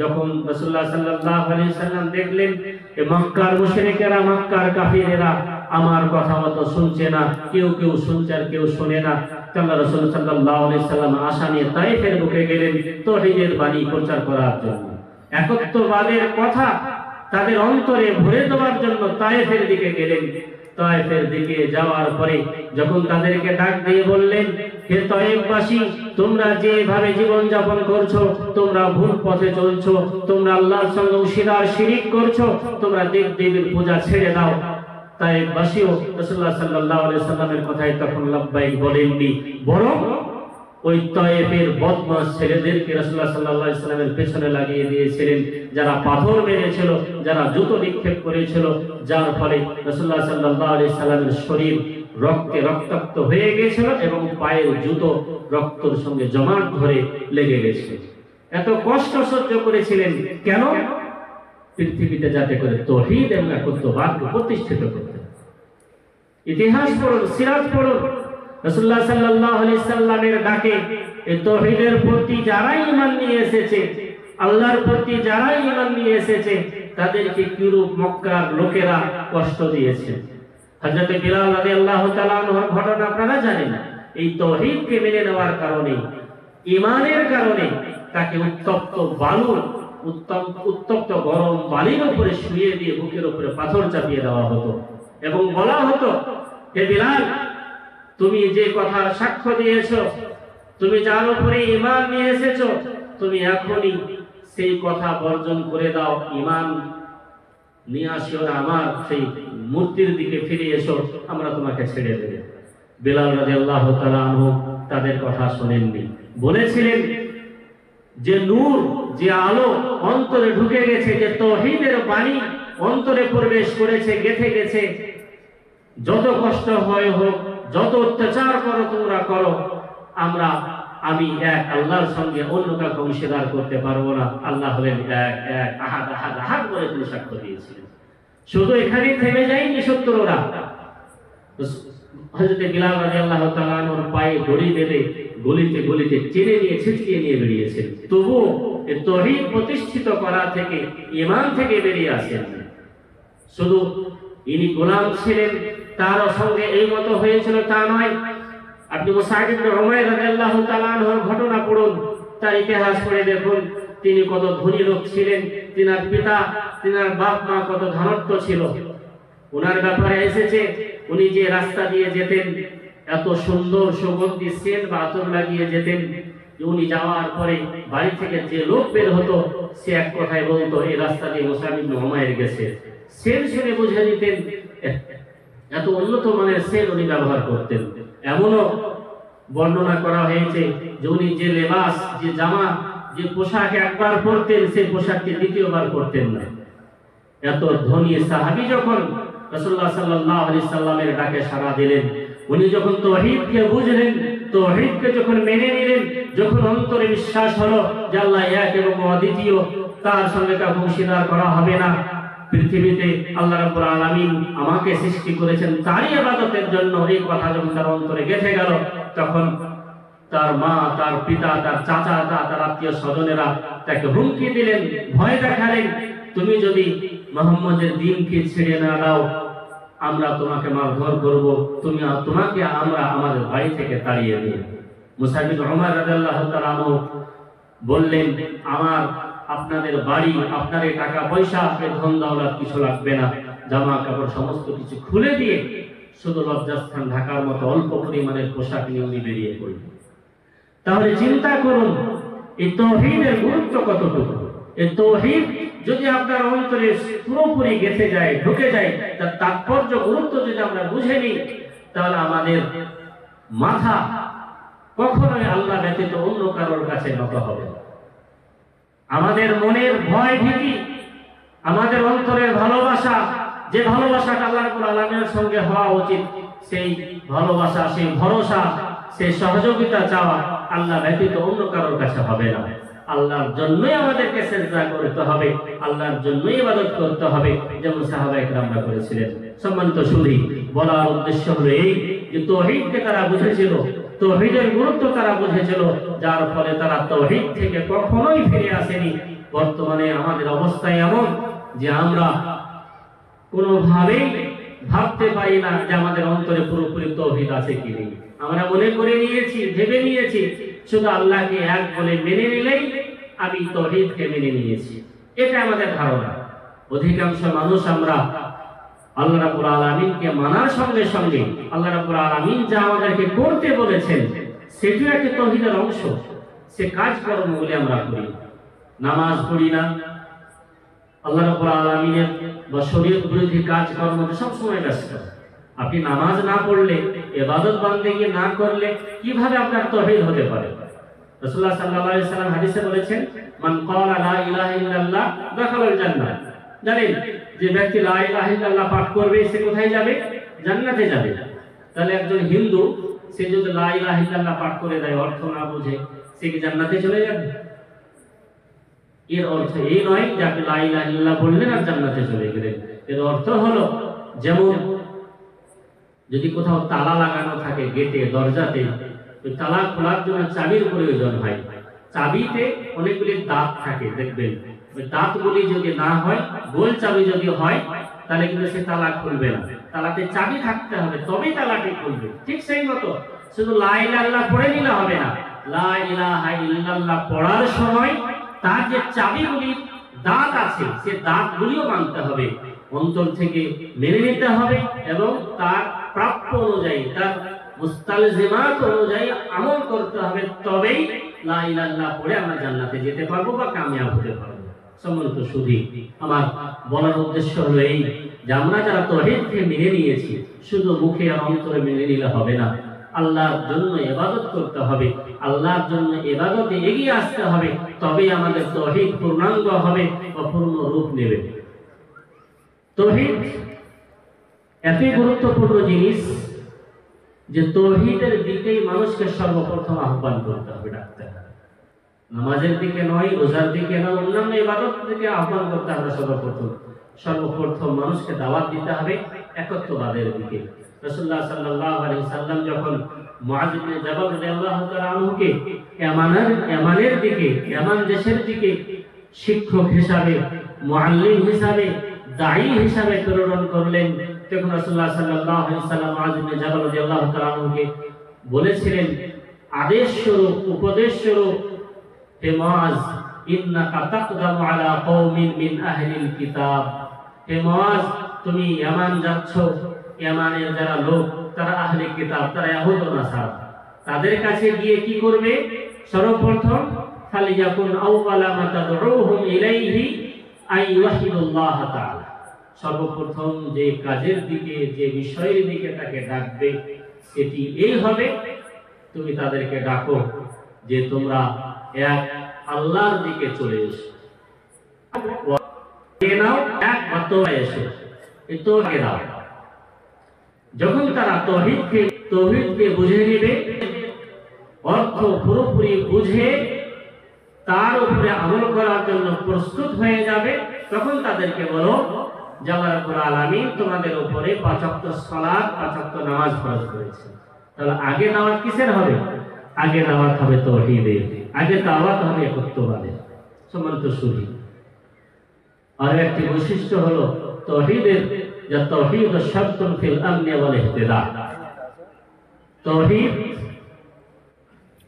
যখন রাসূলুল্লাহ সাল্লাল্লাহু আলাইহি সাল্লাম দেখলেন যে মক্কার মুশরিকেরা, মক্কার কাফিরেরা আমার কথা মতো শুনছে না, কেউ কেউ শুনছে আর কেউ শুনে না, আল্লাহ রাসূল সাল্লাল্লাহু আলাইহি সাল্লাম আশা নিয়ে তায়েফের বুকে গেলেন তাওহীদের বাণী প্রচার করার জন্য, একত্ববাদের কথা তাদের অন্তরে ভরে দেওয়ার জন্য তায়েফের দিকে গেলেন। তায়েফের দিকে যাওয়ার পরে যখন তাদেরকে ডাক দিয়ে বললেন, হে তায়েফবাসী, তোমরা যেভাবে জীবন যাপন করছো, তোমরা ভুল পথে চলছো, তোমরা আল্লাহর সঙ্গে অংশীদার শিরিক করছো, তোমরা দেব দেবীর পূজা ছেড়ে দাও। তায়েফবাসীও রাসূলুল্লাহ সাল্লাল্লাহু আলাইহি সাল্লামের কথায় তখন লাব্বাইক বলেননি, বরং ওই তায়েফের বদমাশ ছেলেদেরকে রাসূলুল্লাহ সাল্লাল্লাহু আলাইহি সাল্লামের পেছনে লাগিয়ে দিয়েছিলেন, যারা পাথর মেরেছিল, যারা জুতো নিক্ষেপ করেছিল, যার ফলে রাসূলুল্লাহ সাল্লাল্লাহু আলাইহি সাল্লামের শরীর রক্তে রক্তাক্ত হয়ে গিয়েছিল এবং পায়ের জুতো রক্তের সঙ্গে জমাট ধরে লেগে গেছিল। এত কষ্ট সহ্য করেছিলেন কেন? পৃথিবীতে যাতে করে তাওহীদ এবং একত্ববাদকে প্রতিষ্ঠিত করতে। ইতিহাস পড়ুন, সিরাত পড়ুন, রাসূলুল্লাহ সাল্লাল্লাহু আলাইহি সাল্লামের ডাকে এই তাওহীদের প্রতি যারা ঈমান নিয়ে এসেছে, আল্লাহর প্রতি যারা ঈমান নিয়ে এসেছে, তাদেরকে কিরূপ মক্কার লোকেরা কষ্ট দিয়েছে। হযরত বিলাল রাদিয়াল্লাহু তাআলা আনহুর ঘটনা আপনারা জানেন। এই তাওহীদকে মেনে নেওয়ার কারণে, ঈমানের কারণে তাকে উত্তপ্ত গরম বালির উপরে শুইয়ে দিয়ে বুকের উপরে পাথর চাপিয়ে দেওয়া হতো এবং বলা হতো, হে বিলাল, তুমি যে কথার সাক্ষ্য দিয়েছো, তুমি যার উপরে ঈমান নিয়ে এসেছো, তুমি এখনই সেই কথা বর্জন করে দাও, ঈমান নিয়ে আসিও না, আমার সেই মূর্তির দিকে ফিরে এসো, আমরা তোমাকে ছেড়ে দেব। বিলাল রাদিয়াল্লাহু তাআলা আনহু তাদের কথা শোনেননি, বলেছিলেন যে নূর, যে আলো অন্তরে ঢুকে গেছে, যে তাওহীদের বাণী অন্তরে প্রবেশ করেছে, গেঁথে গেছে, যত কষ্ট হয় হোক, যত অত্যাচার করো তোমরা করো, আমি এক আল্লাহর সঙ্গে অন্য কাউকে অংশীদার করতে পারবো না। আল্লাহ হলেন এক, এক আহাদ আহাদ আহাদ বলে তিনি সাক্ষ্য দিয়েছিলেন। শুধু এখানেই থেমে যায়নি শত্রুরা, হযরত বিলাল রাদিয়াল্লাহু তাআলা আনহুর পায়ে দড়ি বেঁধে গলিতে গলিতে টেনে নিয়ে ছিটকিয়ে নিয়ে বেরিয়েছেন। তবুও এই তাওহীদ প্রতিষ্ঠিত করা থেকে, ঈমান থেকে বেরিয়ে আসেন। শুধু ইনি গোলাম ছিলেন, তার সঙ্গে এই মতো হয়েছিল তা নয়। আপনি মুসআব ইবনে উমাইর রাদিয়াল্লাহু তাআলা আনহুর ঘটনা পড়ুন, তার ইতিহাস পড়ে দেখুন, তিনি কত ধনী লোক ছিলেন, তিনার পিতা, তিনার বাপ মা কত ধনত্ব ছিল। ওনার ব্যাপারে এসেছে, উনি যে রাস্তা দিয়ে যেতেন, এত সুন্দর সুগন্ধি সেন্ট বা আতর লাগিয়ে যেতেন, উনি যাওয়ার পরে বাড়ি থেকে যে লোক বের হতো, সে এক কথায় বলতো, এই রাস্তা দিয়ে মুসআব ইবনে উমাইর গেছে। সেন্ট শুনে বুঝে নিতেন, এত উন্নত মানের সেন্ট উনি ব্যবহার করতেন। এমনও বর্ণনা করা হয়েছে যে উনি যে লেবাস, যে জামা, যে পোশাক একবার পরতেন, সেই পোশাকটি দ্বিতীয়বার পরতেন না। এত ধনী সাহাবী যখন রাসূলুল্লাহ সাল্লাল্লাহু আলাইহি সাল্লামের ডাকে সাড়া দিলেন। উনি যখন তাওহীদকে বুঝলেন, তাওহীদকে যখন মেনে নিলেন, যখন অন্তরে বিশ্বাস হলো যে আল্লাহ এক এবং অদ্বিতীয়, তার সঙ্গে কাউকে অংশীদার করা হবে না, পৃথিবীতে আল্লাহ রাব্বুল আলামিন আমাকে সৃষ্টি করেছেন তারই ইবাদতের জন্য, এই কথা যখন তার অন্তরে গেঁথে গেল, তখন তার মা, তার পিতা, তার চাচা, তার আত্মীয় স্বজনেরা তাকে হুমকি দিলেন, ভয় দেখালেন, তুমি যদি মুহাম্মদের দ্বীনকে ছেড়ে না দাও আমরা তোমাকে মারধর করব, তোমাকে আমরা আমাদের বাড়ি থেকে তাড়িয়ে দেব। মুসা বিন উমার রাদিয়াল্লাহু তাআলা আনহু বললেন, আমার আপনাদের বাড়ি, আপনার এই টাকা পয়সা, এই ধন দৌলত কিছু লাগবে না, জামা কাপড় সমস্ত কিছু খুলে দিয়ে শুধু লজ্জাস্থান ঢাকার মতো অল্প পরিমাণের পোশাক নিয়ে উনি বেরিয়ে পড়লেন। তাহলে চিন্তা করুন এই তাওহীদের গুরুত্ব কতটুকু। এই তাওহীদ যদি আপনার অন্তরে পুরোপুরি গেঁথে যায়, ঢুকে যায়, তার তাৎপর্য, গুরুত্ব যদি আমরা বুঝে নিই, তাহলে আমাদের মাথা কখনোই আল্লাহ ব্যতীত অন্য কারোর কাছে নত হবে না। আমাদের মনের ভয় ভীতি, আমাদের অন্তরের ভালোবাসা, যে ভালোবাসাটা আল্লাহ রাব্বুল আলামিনের সঙ্গে হওয়া উচিত, সেই ভালোবাসা, সেই ভরসা, সেই সহযোগিতা চাওয়া আল্লাহ ব্যতীত অন্য কারোর কাছে হবে না। আল্লাহর জন্যই আমাদেরকে সিজদা করতে হবে, আল্লাহর জন্যই ইবাদত করতে হবে, যেমন সাহাবায়ে কেরামরা করেছিলেন। সম্মানিত সুধী, বলার উদ্দেশ্য হলো এই যে তাওহীদকে তারা বুঝেছিল, তাওহীদের গুরুত্ব তারা বুঝেছিল, যার ফলে তারা তাওহীদ থেকে কখনোই ফিরে আসেনি। বর্তমানে আমাদের অবস্থা এমন যে আমরা কোনোভাবেই ভাবতে পারি না যে আমাদের অন্তরে পুরোপুরি তাওহীদ আছে কি নেই। আমরা মনে করে নিয়েছি, ভেবে নিয়েছি শুধু আল্লাহকে এক বলে মেনে নিলেই আমি তাওহীদকে মেনে নিয়েছি, এটা আমাদের ধারণা। অধিকাংশ মানুষ আমরা আল্লাহ রাব্বুল আলামিনকে মানার সঙ্গে সঙ্গে আল্লাহ রাব্বুল আলামিন যা আমাদেরকে করতে বলেছেন সেটা একটা তাওহীদের অংশ, সে কাজকর্মগুলি আমরা করি। নামাজ পড়ি না, আল্লাহ রাব্বুল আলামিনের বা শরীয়ত বিরোধী কাজকর্মে সব সময় ব্যস্ত। আপনি নামাজ না পড়লে, ইবাদত বান্দেগি না করলে কিভাবে আপনার তাওহীদ হতে পারে? রাসূলুল্লাহ সাল্লাল্লাহু আলাইহি ওয়াসাল্লাম হাদিসে বলেছেন, মান ক্বালা লা ইলাহা ইল্লাল্লাহ দাখালাল জান্নাহ। জানেন যে ব্যক্তি লা ইলাহা ইল্লাল্লাহ পাঠ করবে সে কোথায় যাবে? জান্নাতে যাবে। তাহলে একজন হিন্দু সে যদি লা ইলাহা ইল্লাল্লাহ পাঠ করে দেয়, অর্থ না বুঝে, সে কি জান্নাতে চলে যাবে? এর অর্থ এই নয় যে আপনি লা ইলাহা ইল্লাল্লাহ বললেন আর জান্নাতে চলে গেলেন। এর অর্থ হলো, যেমন যদি কোথাও তালা লাগানো থাকে গেটে, দরজাতে, ওই তালা খোলার জন্য চাবির প্রয়োজন হয়। চাবিতে অনেকগুলি দাঁত থাকে, দেখবেন ওই দাঁতগুলি যদি না হয়, গোল চাবি যদি হয়, তাহলে কিন্তু সে তালা খুলবে না। তালাতে চাবি থাকতে হবে, তবেই তালাটি খুলবে। ঠিক সেই মতো শুধু লা ইলাহা ইল্লাল্লাহ পড়ে নিলে হবে না, লা ইলাহা ইল্লাল্লাহ পড়ার সময় তার যে চাবিগুলি দাঁত আছে সে দাঁতগুলিও মানতে হবে, অন্তর থেকে মেনে নিতে হবে, এবং তার প্রাপ্য অনুযায়ী, তার মুস্তালজিমাত অনুযায়ী আমল করতে হবে। তবেই লা ইলাহা ইল্লাল্লাহ পড়ে আমরা জান্নাতে যেতে পারবো বা কামিয়াব হতে পারবো। সম্মানিত সুধী, আমার বলার উদ্দেশ্য হলো এই যে আমরা যারা তাওহীদকে মেনে নিয়েছি, শুধু মুখে আর অন্তরে মেনে নিলে হবে না, আল্লাহর জন্য ইবাদত করতে হবে, আল্লাহর জন্য ইবাদতে এগিয়ে আসতে হবে, তবেই আমাদের তাওহীদ পূর্ণাঙ্গ হবে বা পূর্ণ রূপ নেবে। তাওহীদ এতই গুরুত্বপূর্ণ জিনিস যে তাওহীদের দিকেই মানুষকে সর্বপ্রথম আহ্বান করতে হবে, ডাকতে হবে। নামাজের দিকে নয়, রোজার দিকে নয়, অন্যান্য ইবাদতের দিকে আহ্বান করতে হবে। সর্বপ্রথম মানুষকে দাওয়াত দিতে হবে একত্ববাদের দিকে। রাসূলুল্লাহ সাল্লাল্লাহু আলাইহি সাল্লাম যখন মুআয ইবনে জাবাল রাদিয়াল্লাহু তাআলা আনহুকে ইয়ামানের দিকে, ইয়ামান দেশের দিকে শিক্ষক হিসাবে, মুআল্লিম হিসাবে, দাঈ হিসাবে প্রেরণ করলেন, তখন রাসূলুল্লাহ সাল্লাল্লাহু আলাইহি সাল্লাম মুআয ইবনে জাবাল রাদিয়াল্লাহু তাআলা আনহুকে বলেছিলেন, আদেশ স্বরূপ, উপদেশ স্বরূপ, হে মুআয, ইন্নাকা তাকদামু আলা কওমিন মিন আহলিল কিতাব। হে মুআয, তুমি ইয়ামান যাচ্ছ, ইয়ামানের যারা লোক তারা আহলে কিতাব, তারা ইহুদ ও নাসারা, তাদের কাছে গিয়ে কি করবে? সর্বপ্রথম ফালিয়াকুন আউয়ালা মা তাদউহুম ইলাইহি আই ওয়াহিদুল্লাহ তাআলা, সর্বপ্রথম যে কাজের দিকে, যে বিষয়ের দিকে তাকে ডাকবে সেটি এই হবে, তুমি তাদেরকে ডাকো যে তোমরা এক আল্লাহর দিকে চলে এসো, একমাত্র এসো, এই তো আগে দাও। যখন তারা তৌহিদকে বুঝে নেবে, অর্থ পুরোপুরি বুঝে তার উপরে আমল করার জন্য প্রস্তুত হয়ে যাবে, তখন তাদেরকে বলো যে আল্লাহ রাব্বুল আলামিন তোমাদের উপরে 5 ওয়াক্ত সালাত 5 ওয়াক্ত নামাজ ফরজ করেছে। তাহলে আগে দাওয়াত কিসের হবে? আগে দাওয়াত হবে তৌহিদের, আগে দাওয়াত হবে একত্ববাদের। সম্মানিত সুধী, আর একটি বৈশিষ্ট্য হলো তৌহিদের, যে তৌহিদ শারতুন ফিল আমনি ওয়াল ইহতিদা। তৌহিদ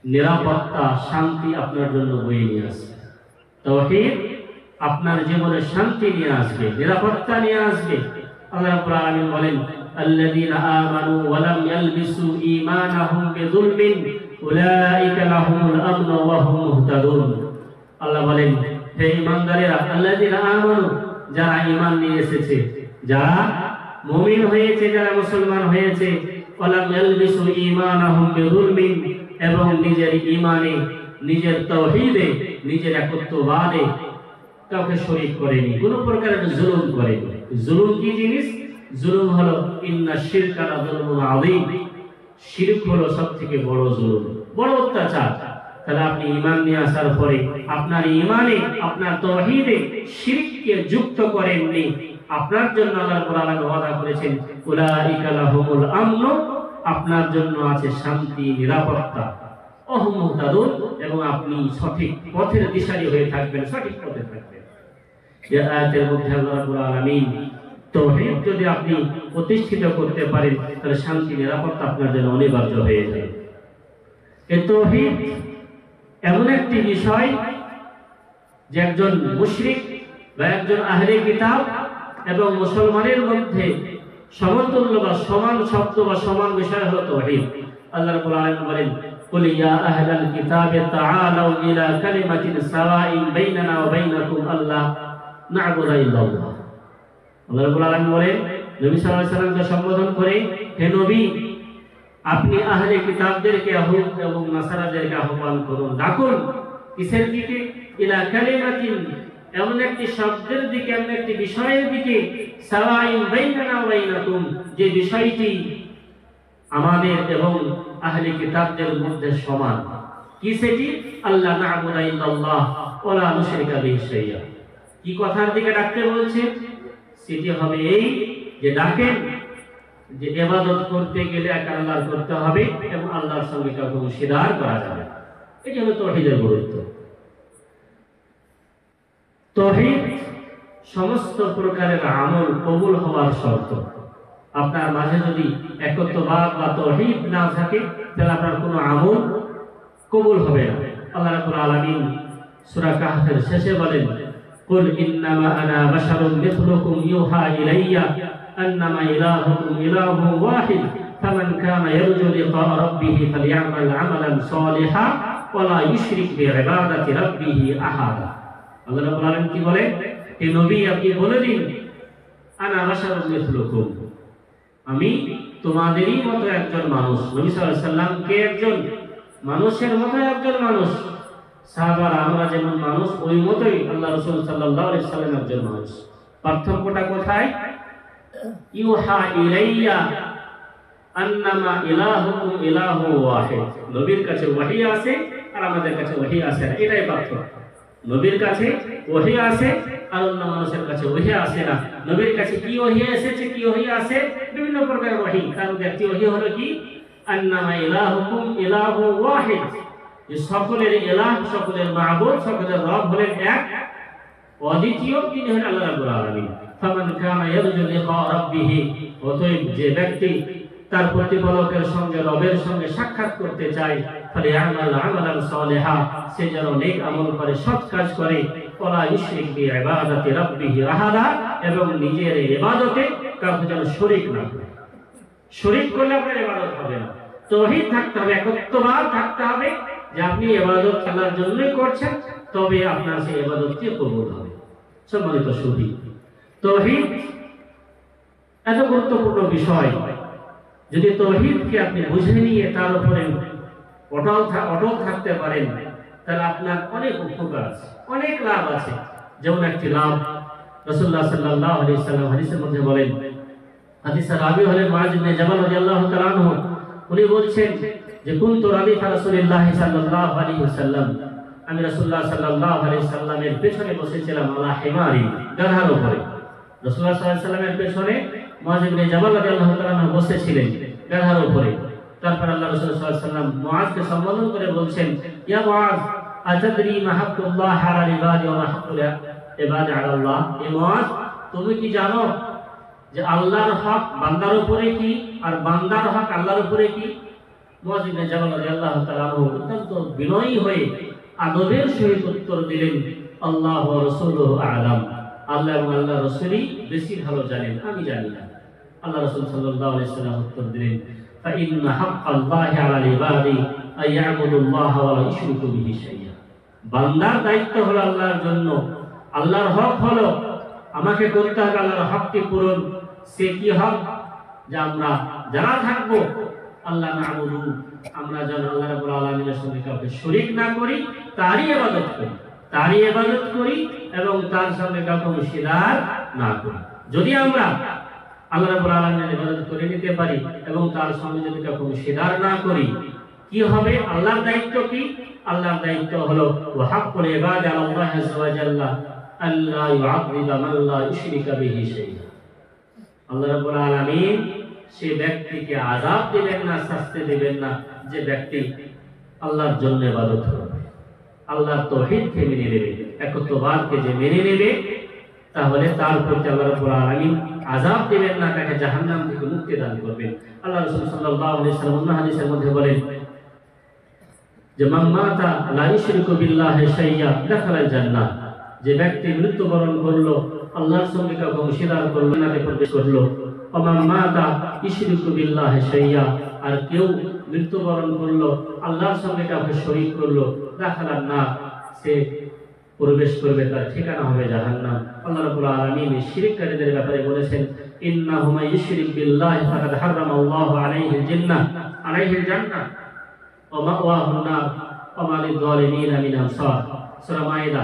নিরাপত্তা, শান্তি আপনার জন্য বয়ে নিয়ে আসবে। তৌহিদ আপনার জীবনে শান্তি নিয়ে আসবে, নিরাপত্তা নিয়ে আসবে। আল্লাহ রাব্বুল আলামিন বলেন, আল্লাযীনা আমানু ওয়া লাম ইয়ালবিসু ঈমানাহুম বিযুলমিন উলাইকা লাহুমুল আমনু ওয়া হুম মুহতাদুন। আল্লাহ বলেন, হে ঈমানদারেরা, আল্লাযীনা আমানু, যারা ঈমান নিয়ে এসেছে, যারা মুমিন হয়েছে, যারা মুসলমান হয়েছে, ওয়া লাম ইয়ালবিসু ঈমানাহুম বিযুলমিন, এবং নিজের ঈমানে, নিজের তাওহীদে, নিজের একত্ববাদে কাউকে শরীক করেনি, কোনো প্রকারের জুলুম করেনি। জুলুম কি জিনিস? জুলুম হলো ইন্না শিরকা লাযুলমুন আযীম। শিরক হলো সবথেকে বড় জুলুম, বড় অত্যাচার। তাহলে আপনি ঈমান নিয়ে আসার পরে আপনার ঈমানে, আপনার তাওহীদে শিরককে যুক্ত করেননি, আপনার জন্য আল্লাহ রাব্বুল আলামিন ওয়াদা করেছেন, উলাইকা লাহুমুল আমনু, আপনার জন্য আছে শান্তি, নিরাপত্তা, ওয়া হুম মুহতাদুন, এবং আপনি সঠিক পথের দিশারি হয়ে থাকবেন, সঠিক পথে থাকবেন। এই আয়াতের মধ্যে আল্লাহ রাব্বুল আলামিন তাওহীদ যদি আপনি প্রতিষ্ঠিত করতে পারেন, তাহলে শান্তি, নিরাপত্তা আপনার জন্য অনিবার্য হয়ে যাবে। এই তাওহীদ এমন একটি বিষয় যে একজন মুশরিক বা একজন আহলে কিতাব এবং মুসলমানের মধ্যে সমতুল্য বা সমান শব্দ বা সমান বিষয় হলো তাওহীদ। আল্লাহ রাব্বুল আলামিন বলেন, কুল ইয়া আহলাল কিতাবি তাআলাউ ইলা কালিমাতিন সাওয়াইন বাইনানা ওয়া বাইনাকুম আল্লা না'বুদা ইল্লাল্লাহ। আল্লাহ রাব্বুল আলামিন বলেন, নবী সাল্লাল্লাহু আলাইহি সাল্লামকে সম্বোধন করে, হে নবী, আপনি আহলে কিতাবদেরকে এবং নাসারাদেরকে আহ্বান করুন, ডাকুন। কিসের দিকে? ইলা কালিমাতিন, এমন একটি শব্দের দিকে, এমন একটি বিষয়ের দিকে, সাওয়াইন বাইনানা ওয়া বাইনাকুম, যে বিষয়টি আমাদের এবং আহলে কিতাবদের মধ্যে সমান। কি সেটি? আল্লা না'বুদা ইল্লাল্লাহ ওয়া লা নুশরিকা বিহি শাইআ। কি কথার দিকে ডাকতে বলছে? সেটি হবে এই যে ডাকেন যে ইবাদত করতে গেলে এক আল্লাহর করতে হবে এবং আল্লাহর সঙ্গে কাউকে অংশীদার করা যাবে। এটি হলো তাওহীদের গুরুত্ব। তাওহীদ সমস্ত প্রকারের আমল কবুল হওয়ার শর্ত। আপনার মাঝে যদি একত্ববাদ বা তাওহীদ না থাকে, তাহলে আপনার কোনো আমল কবুল হবে না। আল্লাহ রাব্বুল আলামিন সূরা কাহফের শেষে বলেন, কুল ইন্নামা আনা বাশারুম মিথলুকুম ইউহা ইলাইয়া আন্নামা ইলাহুকুম ইলাহুন ওয়াহিদ ফামান কানা ইয়ারজু লিকা রাব্বিহি ফালইআমাল আমালান সালিহা ওয়া লা ইউশরিক বিইবাদাতি রাব্বিহি আহাদা। আল্লাহ রাব্বুল আলামিন কি বলেন? হে নবী, আপনি বলে দিন, আনা বাশারুম মিথলুকুম, আমি তোমাদেরই মতো একজন মানুষ। নবী সাল্লাল্লাহু আলাইহি সাল্লাম কে একজন মানুষের মতো একজন মানুষ। সাহাবারা আমরা যেমন মানুষ, ওই মতোই আল্লাহ রাসূল সাল্লাল্লাহু আলাইহি সাল্লাম একজন মানুষ। পার্থক্যটা কোথায়? ইউহা ইলাইয়া আন্নামা ইলাহুকুম ইলাহু ওয়াহিদ। নবীর কাছে ওহী আছে আর আমাদের কাছে ওহী আসে না, এটাই পার্থক্য। নবীর কাছে ওহী আছে আর অন্য মানুষের কাছে ওহী আসে না। নবীর কাছে কি ওহী এসেছে, কি ওহী আছে? বিভিন্ন প্রকারের ওহী। তার মধ্যে একটি ওহী হলো কি? আন্নামা ইলাহুকুম ইলাহু ওয়াহিদ, যে সকলের ইলাহ, সকলের মাবুদ, সকলের রব হলেন এক, অদ্বিতীয়, তিনি হলেন আল্লাহ রাব্বুল আলামিন। ফামান কানা ইয়ারজু লিকা রাব্বিহি, অতএব যে ব্যক্তি তার প্রতিপালকের সঙ্গে, রবের সঙ্গে সাক্ষাৎ করতে চায়, ফালইআমাল আমালান সালিহা, সে যেন নেক আমল করে, সৎ কাজ করে, ওয়া লা ইউশরিক বিইবাদাতি রাব্বিহি আহাদা, এবং নিজের ইবাদতে কাউকে যেন শরীক না করে। শরীক করলে আপনার ইবাদত হবে না। তাওহীদ থাকতে হবে, একত্ববাদ থাকতে হবে, যে আপনি ইবাদত আল্লাহর জন্যই করছেন, তবে আপনার সেই ইবাদতটি কবুল হবে। সম্মানিত সুধী, তাওহীদ এত গুরুত্বপূর্ণ বিষয়। যদি তাওহীদকে আপনি বুঝে নিয়ে তার উপরে অটল থাকতে পারেন, তাহলে আপনার অনেক উপকার আছে, অনেক লাভ আছে। যেমন একটি লাভ রাসূলুল্লাহ সাল্লাল্লাহু আলাইহি সাল্লাম হাদিসের মধ্যে বলেন, হাদিসের রাবি হলেন মুআয ইবনে জাবাল রাদিয়াল্লাহু তাআলা আনহু। উনি বলছেন যে কুনতু রাদিফা রাসূলুল্লাহ সাল্লাল্লাহু আলাইহি ওয়াসাল্লাম, আমি রাসূলুল্লাহ সাল্লাল্লাহু আলাইহি সাল্লামের পেছনে বসেছিলাম আলা হিমারি, গাধার উপরে। রাসূলুল্লাহ সাল্লাল্লাহু আলাইহি সাল্লামের পেছনে মুআয ইবনে জাবাল রাদিয়াল্লাহু তাআলা আনহু বসেছিলেন গাধার উপরে। তারপর আল্লাহ রাসূল সাল্লাল্লাহু আলাইহি ওয়াসাল্লাম মুআযকে সম্বোধন করে বলছেন, ইয়া মুআয আতাদরি মা হাক্কুল্লাহ আলাল ইবাদি ওয়া মা হাক্কুল ইবাদি আলাল্লাহ। এ মুআয, তুমি কি জানো যে আল্লাহর হক বান্দার উপরে কি আর বান্দার হক আল্লাহর উপরে কি? মুআয ইবনে জাবাল রাদিয়াল্লাহু তাআলা আনহু অত্যন্ত বিনয়ী হয়ে আদবের সহিত উত্তর দিলেন, আল্লাহ ওয়া রাসূলুহু আ'লাম, আল্লাহ এবং আল্লাহর রাসূলই বেশি ভালো জানেন, আমি জানি না। আল্লাহ রাসূল সাল্লাল্লাহু আলাইহি ওয়াসাল্লাম উত্তর দিলেন, ফা ইন্না হাক্কাল্লাহি আলাল ইবাদি আইয়াবুদুল্লাহ ওয়া লা ইউশরিকু বিহি শাইআ। বান্দার দায়িত্ব হলো আল্লাহর জন্য, আল্লাহর হক হলো আমাকে করতে হবে আল্লাহর হকটি পূরণ। সে কি হক? যে আমরা যারা থাকবো আল্লাহ না'বুদু, আমরা যেন আল্লাহ রাব্বুল আলামিনের সঙ্গে কাউকে শরীক না করি, তারই ইবাদত করি এবং তার সঙ্গে কাউকে অংশীদার না করি। যদি আমরা আল্লাহ রাব্বুল আলামিনের ইবাদত করে নিতে পারি এবং তার সঙ্গে যদি কাউকে অংশীদার না করি, কি হবে? আল্লাহর দায়িত্ব কি? আল্লাহর দায়িত্ব হলো ওয়া হাক্কুল ইবাদি আলাল্লাহি আযজা ওয়া জাল্লা আল্লা ইউআযিবা মান লা ইউশরিকা বিহি শাইআ। আল্লাহ রাব্বুল আলামিন সে ব্যক্তিকে আযাব দিবেন না, শাস্তি দিবেন না যে ব্যক্তি আল্লাহর জন্য ইবাদত করবে, আল্লাহর তাওহীদকে মেনে নেবে, একত্ববাদকে যে মেনে নেবে, তাহলে তার প্রতি আল্লাহ রাব্বুল আলামিন আযাব দিবেন না, তাকে জাহান্নাম থেকে মুক্তি দান করবেন। আল্লাহ রাসূল সাল্লাল্লাহু আলাইহি ওয়াসাল্লাম অন্য হাদিসের মধ্যে বলেন যে মান মাতা লা ইউশরিকু বিল্লাহি শাইআ দাখালাল জান্নাহ। যে ব্যক্তি মৃত্যুবরণ করলো, আল্লাহর সঙ্গে কাউকে অংশীদার করলো, জান্নাতে প্রবেশ করলো। ওয়া মাতা ইউশরিকু বিল্লাহি শাইআ, আর কেউ মৃত্যুবরণ করলো আল্লাহর সঙ্গে কাউকে শরীক করলো, দাখালান নার, সে প্রবেশ করবে, তার ঠিকানা হবে জাহান্নাম। আল্লাহ রাব্বুল আলামিন শিরককারীদের ব্যাপারে বলেছেন, ইন্নাহু মান ইউশরিক বিল্লাহি ফাকাদ হারামাল্লাহু আলাইহিল জান্নাহ ওয়া মাওয়াহুন নার ওয়া মা লিয-যালিমিনা মিন আনসার। সূরা মাইদা।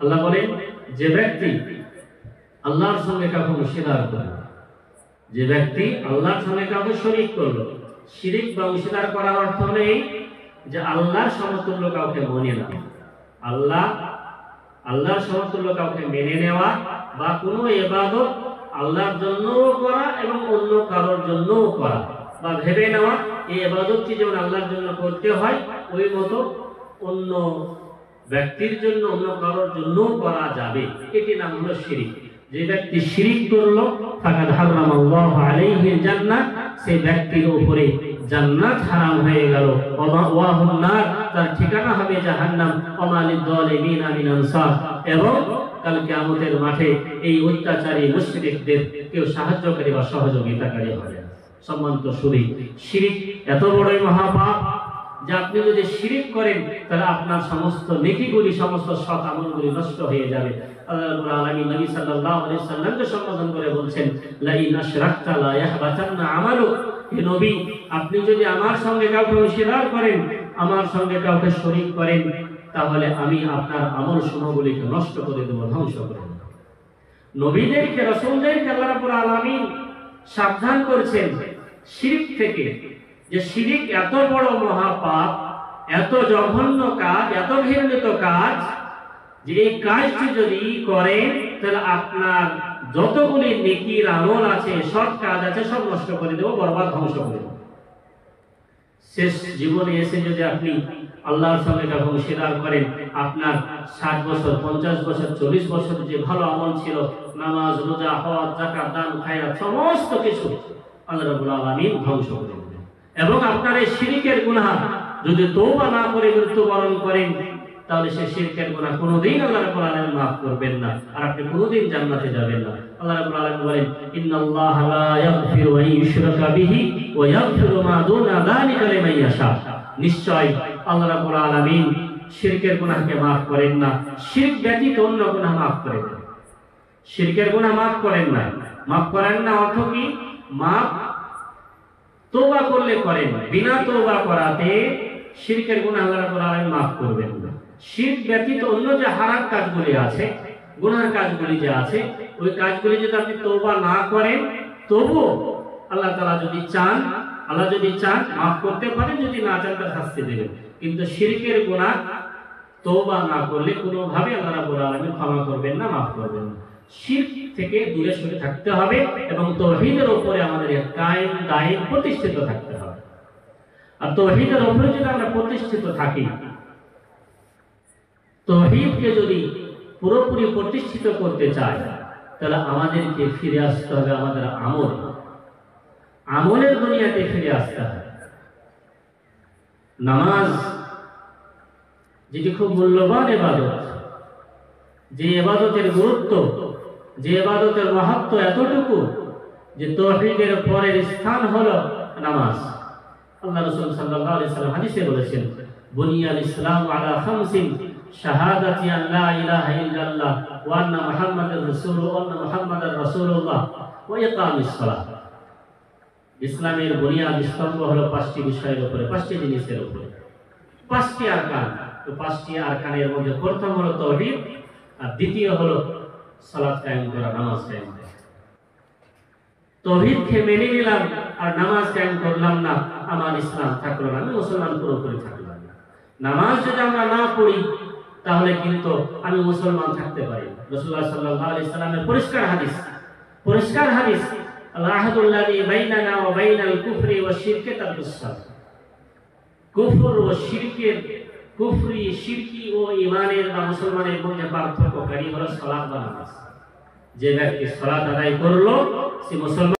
আল্লাহ বলেন, যে ব্যক্তি আল্লাহর সঙ্গে কাউকে অংশীদার করলো, যে ব্যক্তি আল্লাহর সঙ্গে কাউকে শরীক করলো, শিরিক বা অংশীদার করার অর্থ হলো এই যে আল্লাহর সমতুল্য কাউকে মনে না, আল্লাহর সমতুল্য কাউকে মেনে নেওয়া বা কোনো ইবাদত আল্লাহর জন্যও করা এবং অন্য কারোর জন্যও করা, বা ভেবে নেওয়া এই ইবাদতটি যেমন আল্লাহর জন্য করতে হয় ওই মতো অন্য ব্যক্তির জন্য, অন্য কারোর জন্যও করা যাবে, এটি নাম হলো শিরিক। যে ব্যক্তি শিরিক করলো ফাকাদ হারামাল্লাহু আলাইহিল জান্নাহ, সেই ব্যক্তির উপরে জান্নাত হারাম হয়ে গেল। ওয়া মাওয়াহুন নার, তার ঠিকানা হবে জাহান্নাম। ওয়া মা লিয-যালিমিনা মিন আনসার, এবং কাল কিয়ামতের মাঠে এই অত্যাচারী মুশরিকদের কেউ সাহায্যকারী বা সহযোগিতাকারী হবে না। সম্মানিত শুধু শিরিক এত বড়ই মহাপাপ যে আপনি যদি শিরিক করেন তাহলে আপনার সমস্ত নেকিগুলি, সমস্ত সৎ আমলগুলি নষ্ট হয়ে যাবে। আল্লাহ রাব্বুল আলামিন নবী সাল্লাল্লাহু আলাইহি সাল্লামকে সম্বোধন করে বলছেন, লা ইন আশরাকতা লা ইয়াহবাতান্না আমালুক। হে নবী, আপনি যদি আমার সঙ্গে কাউকে অংশীদার করেন, আমার সঙ্গে কাউকে শরীক করেন, তাহলে আমি আপনার আমল সমূহগুলিকে নষ্ট করে দেব, ধ্বংস করে দেব। নবীদেরকে, রাসূলদেরকে আল্লাহ রাব্বুল আলামিন সাবধান করেছেন শিরিক থেকে, যে শিরিক এত বড় মহাপাপ, এত জঘন্য কাজ, এত ঘৃণিত কাজ, যে এই কাজটি যদি করেন তাহলে আপনার যতগুলি নেকির আমল আছে, সৎ কাজ আছে, সব নষ্ট করে দেব, বরবাদ, ধ্বংস করে দেব। শেষ জীবনে এসে যদি আপনি আল্লাহর সঙ্গে কাউকে অংশীদার করেন, আপনার 60 বছর, 50 বছর, 40 বছর যে ভালো আমল ছিল, নামাজ, রোজা, হজ, যাকাত, দান, খায়রাত, সমস্ত কিছু আল্লাহ রাব্বুল আলামিন ধ্বংস করে দেবেন। এবং আপনার এই শিরকের গুনাহ যদি তওবা না করে মৃত্যুবরণ করেন, তাহলে সেই শিরকের গুনাহ কোনোদিন আল্লাহ রাব্বুল আলামিন maaf করবেন না, আর আপনি কোনোদিন জান্নাতে যাবেন না। আল্লাহ রাব্বুল আলামিন বলেন, ইন্নাল্লাহা লা ইয়াগফিরু আন ইউশরাকা বিহি ওয়া ইয়াগফিরু মা দুনা যালিকা লিমান ইয়াশা। নিশ্চয় আল্লাহ রাব্বুল আলামিন শিরকের গুনাহকে maaf করেন না, শিরক ব্যতীত অন্য গুনাহ maaf করে দেন। শিরকের গুনাহ maaf করেন না, maaf করেন না অর্থ কি? maaf তওবা করলে করেন, বিনা তওবা করাতে শিরকের গুনাহ আল্লাহ রাব্বুল আলামিন maaf করবেন না। শিরক ব্যতীত অন্য যে হারাম কাজগুলি আছে, গুনাহের কাজগুলি যে আছে, ওই কাজগুলি যদি আপনি তওবা না করেন, তবু আল্লাহ তাআলা যদি চান, আল্লাহ যদি চান মাফ করতে পারেন, যদি না চান তার শাস্তি দেবেন। কিন্তু শিরকের গুনাহ তওবা না করলে কোনোভাবে আল্লাহ রাব্বুল আলামিন ক্ষমা করবেন না, মাফ করবেন না। শিরক থেকে দূরে সরে থাকতে হবে এবং তাওহীদের উপরে আমাদের কায়েম দায়েম প্রতিষ্ঠিত থাকতে হবে। আর তাওহীদের উপরে যদি আমরা প্রতিষ্ঠিত থাকি, তাওহীদকে যদি পুরোপুরি প্রতিষ্ঠিত করতে চাই, তাহলে আমাদেরকে ফিরে আসতে হবে আমাদের আমলের দুনিয়াতে ফিরে আসতে হবে। নামাজ যেটি খুব মূল্যবান ইবাদত, যে ইবাদতের গুরুত্ব, যে ইবাদতের মাহাত্ম্য এতটুকু যে তাওহীদের পরের স্থান হলো নামাজ। আল্লাহ রাসূল সাল্লাল্লাহু আলাইহি ওয়াসাল্লাম হাদিসে বলেছেন, বুনিয়াল ইসলাম আলা খামসিন শাহাদাতি আন লা ইলাহা ইল্লাল্লাহ ওয়া আন্না মুহাম্মাদার রাসূলুল্লাহ ওয়া ইকামিস সালাহ। ইসলামের বুনিয়াদ স্তম্ভ হলো পাঁচটি বিষয়ের উপরে, পাঁচটি জিনিসের উপরে, পাঁচটি আরকান। তো পাঁচটি আরকানের মধ্যে প্রথম হলো তাওহীদ, আর দ্বিতীয় হলো সালাত কায়েম করা, নামাজ কায়েম করা। তাওহীদকে মেনে নিলাম আর নামাজ কায়েম করলাম না, আমার ইসলাম থাকলো না, আমি মুসলমান পুরোপুরি থাকলাম না। নামাজ যদি আমরা না পড়ি তাহলে কিন্তু আমি মুসলমান থাকতে পারি না। রাসূলুল্লাহ সাল্লাল্লাহু আলাইহি সাল্লামের পরিষ্কার হাদিস, আল আহদুল্লাযী বাইনানা ওয়া বাইনাল কুফরি ওয়াশ শিরকি তারকুস সালাত। কুফর ও শিরকের, কুফরি, শিরকি ও ঈমানের বা মুসলমানের মধ্যে পার্থক্যকারী হলো সালাত বা নামাজ। যে ব্যক্তি সালাত আদায় করলো সে মুসলমান।